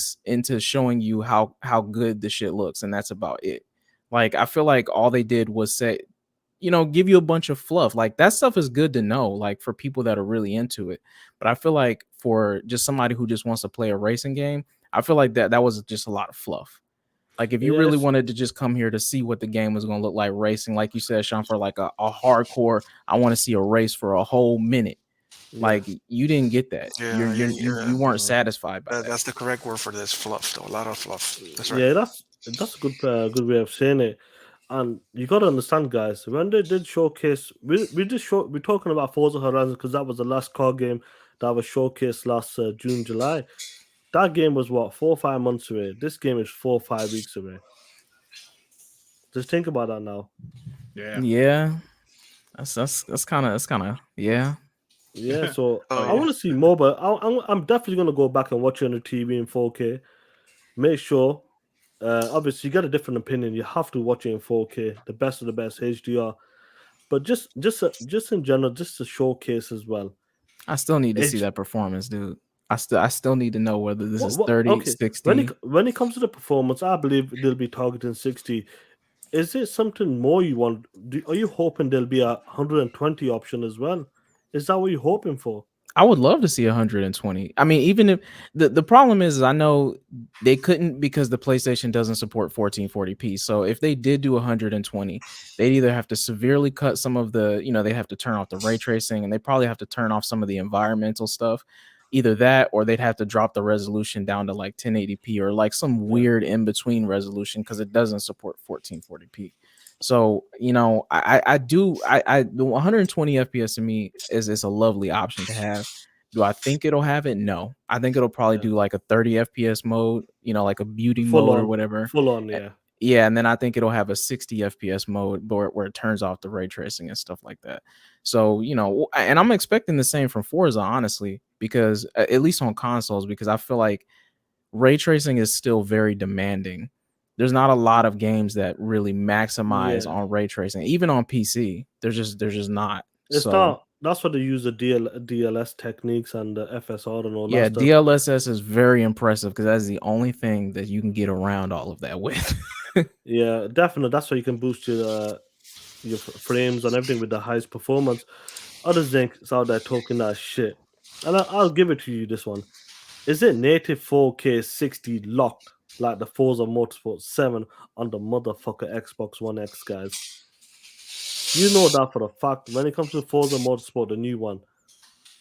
showing you how good the shit looks, and that's about it. Like I feel like all they did was say, give you a bunch of fluff. Like that stuff is good to know, like for people that are really into it. But I feel like for just somebody who just wants to play a racing game, I feel like that was just a lot of fluff. Like if you really yes, wanted to just come here to see what the game was going to look like racing, like you said, Sean, for like a hardcore, I want to see a race for a whole minute. yeah, Like you didn't get that. Yeah, yeah, yeah. You weren't uh, satisfied by that. That's the correct word for this. Fluff, though. A lot of fluff. That's right. yeah. That's a good way of saying it. And you got to understand, guys, when they did showcase, we're talking about Forza Horizon because that was the last car game that was showcased last June, July. That game was what, 4 or 5 months away. This game is 4 or 5 weeks away. Just think about that now. Yeah. Yeah, that's kind of yeah. Yeah, so Oh I yeah. want to see more, but I'm definitely gonna go back and watch it on the TV in 4K. Make sure, obviously, you get a different opinion. You have to watch it in 4K, the best of the best HDR. But just in general, just to showcase as well. I still need to see H, that performance, dude. I still need to know whether this is what 30, okay. When it 60. when it comes to the performance, I believe they'll be targeting 60. Is it something more you want? Are you hoping there'll be a 120 option as well? Is that what you're hoping for? I would love to see 120. I mean, even if the problem is I know they couldn't because the PlayStation doesn't support 1440p. So if they did do 120, they'd either have to severely cut some of they have to turn off the ray tracing, and they probably have to turn off some of the environmental stuff. Either that or they'd have to drop the resolution down to like 1080p or like some Yeah. weird in between resolution because it doesn't support 1440p. So I do the 120 FPS to me is a lovely option to have Do I think it'll have it? No. I think it'll probably Yeah. do like a 30 FPS mode, like a beauty Full mode or on, whatever. full on, A- yeah. Yeah, and then I think it'll have a 60 FPS mode where it turns off the ray tracing and stuff like that. So, and I'm expecting the same from Forza, honestly, because at least on consoles, because I feel like ray tracing is still very demanding. There's not a lot of games that really maximize Yeah. on ray tracing, even on PC. They're just not. It's So not. That's what they use the DLS techniques and the FSR and all that yeah, stuff. DLSS is very impressive because that's the only thing that you can get around all of that with. Yeah, definitely. That's why you can boost your frames and everything with the highest performance. Other zincs out there talking that shit, and I'll give it to you. This one is it native 4K 60 locked like the Forza Motorsport 7 on the motherfucker Xbox One X, guys. You know that for a fact. When it comes to Forza Motorsport, the new one,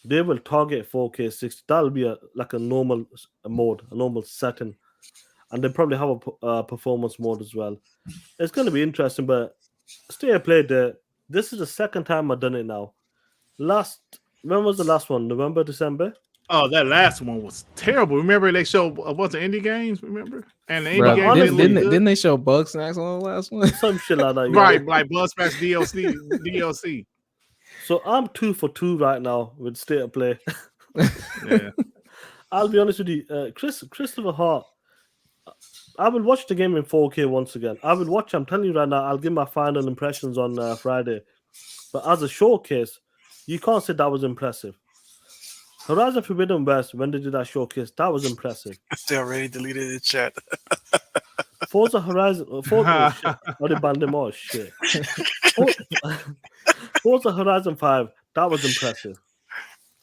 they will target 4K 60. That'll be like a normal mode, a normal setting, and they probably have a performance mode as well. It's going to be interesting, but stay and play there. This is the second time I've done it now. When was the last one? November, December? Oh, that last one was terrible. Remember they showed a bunch of indie games, remember? And the indie Bro, But games honestly, didn't look good. didn't they show Bug Snacks on the last one? Some shit like that, yeah. Right, like Buzzsmash DLC. So I'm 2 for 2 right now with state of play. Yeah. I'll be honest with you, Christopher Hart. I will watch the game in 4K once again. I will watch. I'm telling you right now. I'll give my final impressions on Friday. But as a showcase, you can't say that was impressive. Horizon Forbidden West, when they did that showcase, that was impressive. They already deleted the chat. Forza Horizon, Forza, oh shit, oh, they banned them all, shit. Forza Horizon 5, that was impressive.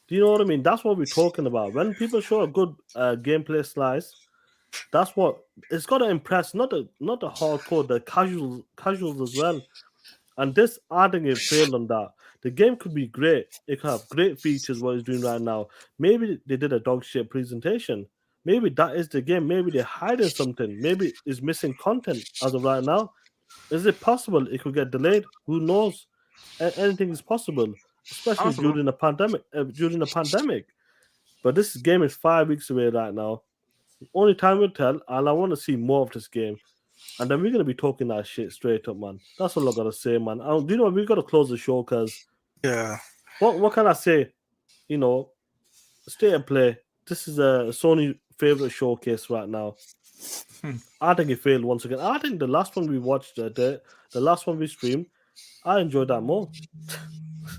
Do you know what I mean? That's what we're talking about. When people show a good gameplay slice, that's what it's got to impress. Not the hardcore, the casuals as well. And this, I think it failed on that. The game could be great. It could have great features. What it's doing right now. Maybe they did a dog shit presentation. Maybe that is the game. Maybe they're hiding something. Maybe it's missing content as of right now. Is it possible it could get delayed? Who knows? Anything is possible, especially Possible. during the pandemic. But this game is 5 weeks away right now. Only time will tell, and I want to see more of this game. And then we're gonna be talking that shit straight up, man. That's all I gotta say, man. Do you know what? We gotta close the show because Yeah. what can I say? Stay and play. This is a Sony favorite showcase right now. I think it failed once again. I think the last one we watched, the last one we streamed, I enjoyed that more.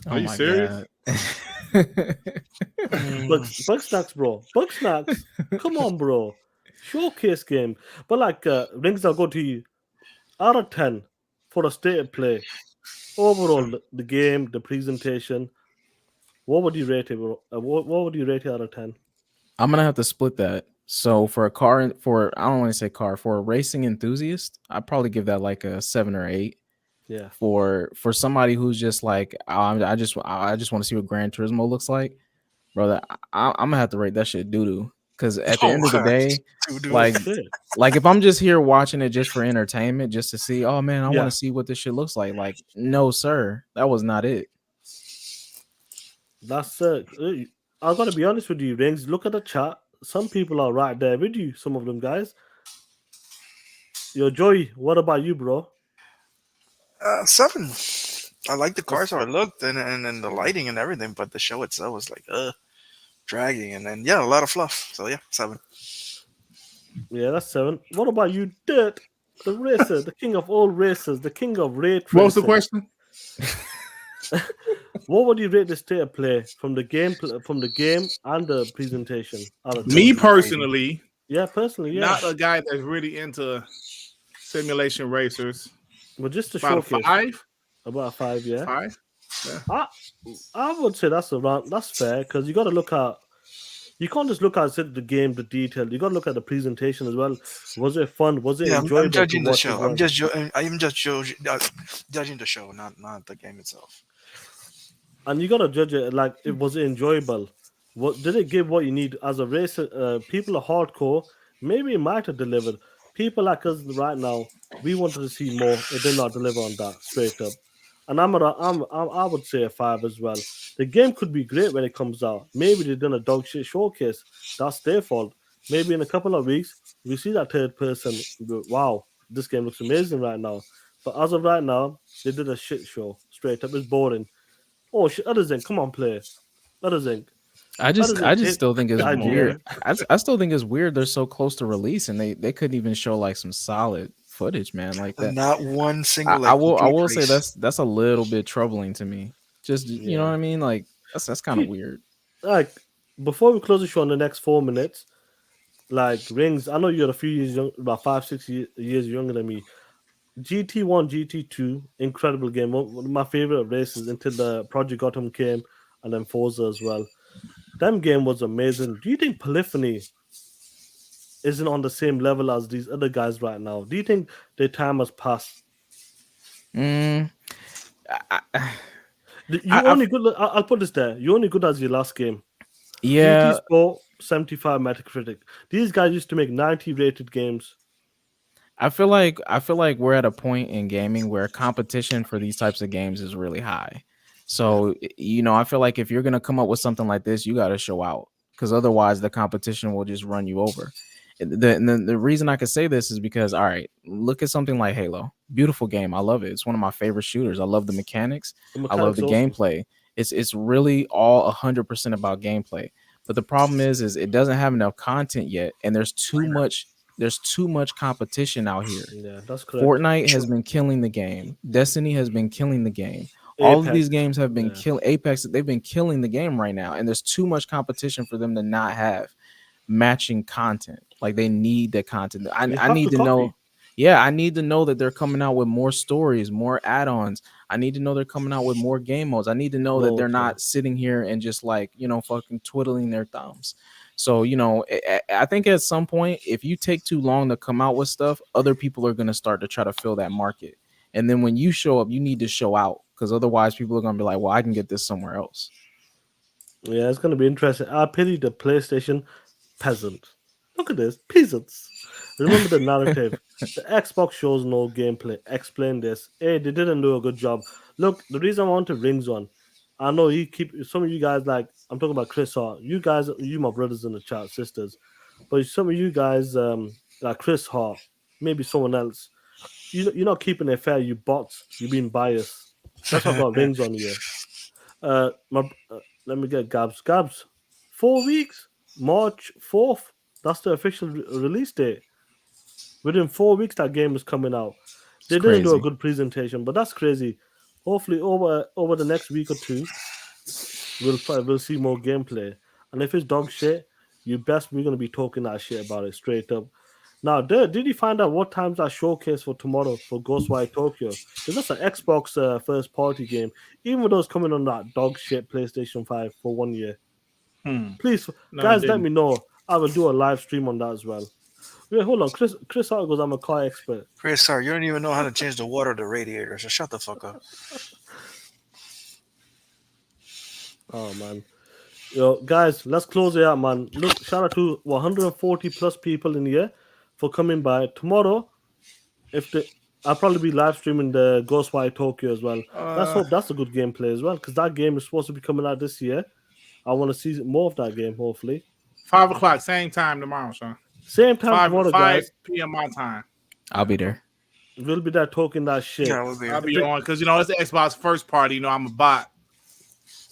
Are you serious? Bug snacks, bro. Bug snacks. Come on, bro. Showcase game. But like Rings, I'll go to you. Out of 10 for a state of play. Overall, the game, the presentation. What would you rate it, bro? What would you rate it out of 10? I'm gonna have to split that. So for I don't want to say car, for a racing enthusiast, I'd probably give that like a 7 or 8. Yeah. For somebody who's just like, I just want to see what Gran Turismo looks like, brother. I'm gonna have to rate that shit doo doo. Because at the end of the day, like if I'm just here watching it just for entertainment, just to see, oh man, I want to see what this shit looks like. Like, no, sir, that was not it. That's I gotta be honest with you, Rings. Look at the chat. Some people are right there with you. Some of them guys. Yo, Joey, what about you, bro? 7. I like the cars how it looked and the lighting and everything, but the show itself was like dragging, and then a lot of fluff. So yeah, 7. Yeah, that's 7. What about you, Dirt? The racer, the king of all racers, the king of ray tracing. What was the question? What would you rate the state of play from the game and the presentation? Me personally, personally, not a guy that's really into simulation racers. But just to about showcase, 5. About 5, yeah. 5. Yeah. I would say that's fair because you got to look at. You can't just look at the game, the detail. You got to look at the presentation as well. Was it fun? Was it enjoyable? I'm judging the show. I'm just judging the show, not the game itself. And you got to judge it like, was it enjoyable? What did it give what you need as a racer? People are hardcore. Maybe it might have delivered. People like us right now, we wanted to see more. It did not deliver on that, straight up. and I would say a 5 as well. The game could be great when it comes out. Maybe they done a dog shit showcase. That's their fault. Maybe in a couple of weeks we see that third person. Wow, this game looks amazing right now. But as of right now, they did a shit show. Straight up, it's boring. Oh shit, Other Zinc, come on, play. Other Zinc. Other I Zinc just hit still think it's the Come on, weird. man. idea. I still think it's weird they're so close to release and they couldn't even show like some solid footage, man, like that. Not one single like I complete will say race. that's a little bit troubling to me. Just you know what Yeah. I mean? Like that's kind of Gee, weird. like before we close the show in the next 4 minutes, like rings. I know you're a few years young, about 5, 6 years younger than me. GT1, GT2, incredible game. One of my favorite races until the Project Gotham came, and then Forza as well. That game was amazing. Do you think Polyphony isn't on the same level as these other guys right now? Do you think their time has passed? Mm, I, I, You I only good. I'll put this there. You only good as your last game. GT yeah, Sport 75 Metacritic. These guys used to make 90 rated games. I feel like we're at a point in gaming where competition for these types of games is really high. Yeah, So you know, I feel like if you're gonna come up with something like this, you got to show out because otherwise the competition will just run you over. The reason I could say this is because all right, look at something like Halo. Beautiful game, I love it. It's one of my favorite shooters. I love the mechanics. the I love mechanics the awesome. gameplay. It's really all 100% about gameplay. But the problem is it doesn't have enough content yet, and there's too much competition out here. Yeah, that's correct. Fortnite has been killing the game. Destiny has been killing the game. All of these Apex. games have been Yeah, kill Apex. They've been killing the game right now, and there's too much competition for them to not have matching content. Like they need that content. you I have to need to copy. know. Yeah, I need to know that they're coming out with more stories, more add-ons. I need to know they're coming out with more game modes. I need to know that they're Modes, yeah. not sitting here and just like, you know, fucking twiddling their thumbs. So, you know, I think at some point, if you take too long to come out with stuff, other people are going to start to try to fill that market. And then when you show up, you need to show out because otherwise people are going to be like, well, I can get this somewhere else. Yeah, it's gonna be interesting. I pity the PlayStation peasant. Look at this, peasants. Remember the narrative. The Xbox shows no gameplay. Explain this. Hey, they didn't do a good job. Look, the reason I wanted rings on, I know you keep some of you guys like I'm talking about Chris Hart. You guys, you my brothers in the chat, sisters. But some of you guys, like Chris Hart, maybe someone else, you're not keeping it fair. You bots. You're being biased. That's why I got rings on you. Let me get Gabs. Gabs, 4 weeks, March 4th. That's the official release date. Within 4 weeks, that game is coming out. It's They didn't do a crazy. good presentation, but that's crazy. Hopefully, over the next week or two, we'll see more gameplay. And if it's dog shit, you best we're gonna be talking that shit about it straight up. Now, did you find out what time's that showcase for tomorrow for Ghostwire Tokyo? Because that's an Xbox first party game, even though it's coming on that dog shit PlayStation 5 for 1 year. Hmm. Please, No, it guys, let didn't. me know. I will do a live stream on that as well. Wait, hold on. Chris Hart goes, I'm a car expert. Chris, sorry, you don't even know how to change the water of the radiator, so shut the fuck up. Oh, man. Yo, guys, let's close it out, man. Look, shout out to 140 plus people in here for coming by. Tomorrow, if the I'll probably be live streaming the Ghostwire Tokyo as well. Let's Uh, hope that's a good gameplay as well, because that game is supposed to be coming out this year. I want to see more of that game, hopefully. 5 o'clock, same time tomorrow, son. Same time Five tomorrow, five guys. p.m. my time. I'll be there. We'll be there talking that shit. Yeah, we'll be. I'll be on because it's the Xbox first party. I'm a bot.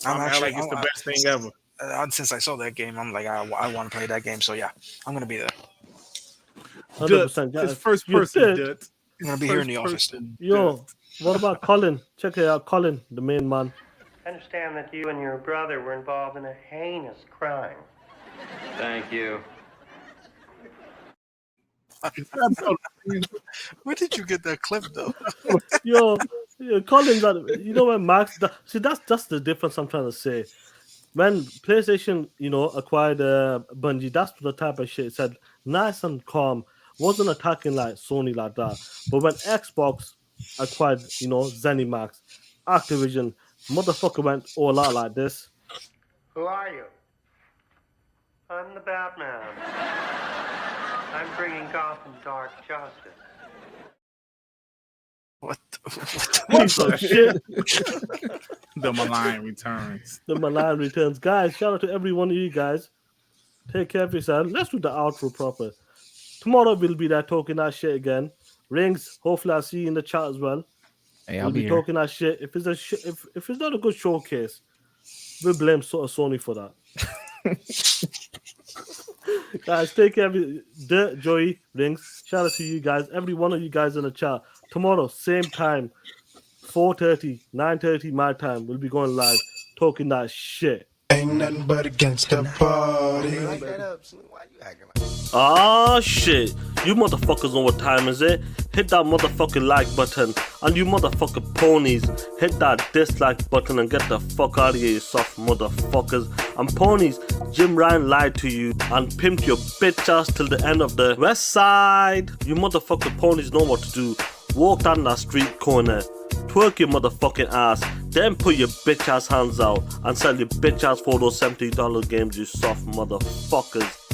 I'm I'm acting actually. like it's the best thing ever. Since I saw that game, I'm like, I want to play that game. So yeah, I'm gonna be there. 100%, It's guys. first You person, did. Dut. I'm gonna be here in the office. Yo, what about Colin? Check it out, Colin, the main man. I understand that you and your brother were involved in a heinous crime. Thank you. Where did you get that clip though? Yo, Colin's you know when Max see that's the difference I'm trying to say. When PlayStation, acquired Bungie, that's the type of shit it said nice and calm, wasn't attacking like Sony like that. But when Xbox acquired, ZeniMax, Activision, motherfucker went all out like this. Who are you? I'm the Batman. I'm bringing Gotham dark justice. What? Piece of shit. The malign returns. The Milan returns. Guys, shout out to every one of you guys. Take care of yourself. Let's do the outro proper. Tomorrow we'll be there talking that shit again. Rings, hopefully I'll see you in the chat as well. Hey, I'll We'll be be here. talking that shit. If it's if it's not a good showcase, we'll blame Sony for that. Guys, take care of you. Dirt, Joey, Rings. Shout out to you guys. Every one of you guys in the chat. Tomorrow, same time, 4:30, 9:30 my time. We'll be going live talking that shit. Ain't nothing but against the party. Ah shit. You motherfuckers know what time is it? Hit that motherfucking like button. And you motherfucking ponies, hit that dislike button and get the fuck out of here, you soft motherfuckers. And ponies, Jim Ryan lied to you and pimped your bitch ass till the end of the west side. You motherfucking ponies know what to do. Walk down that street corner, twerk your motherfucking ass, then put your bitch ass hands out and sell your bitch ass for those $70 games, you soft motherfuckers.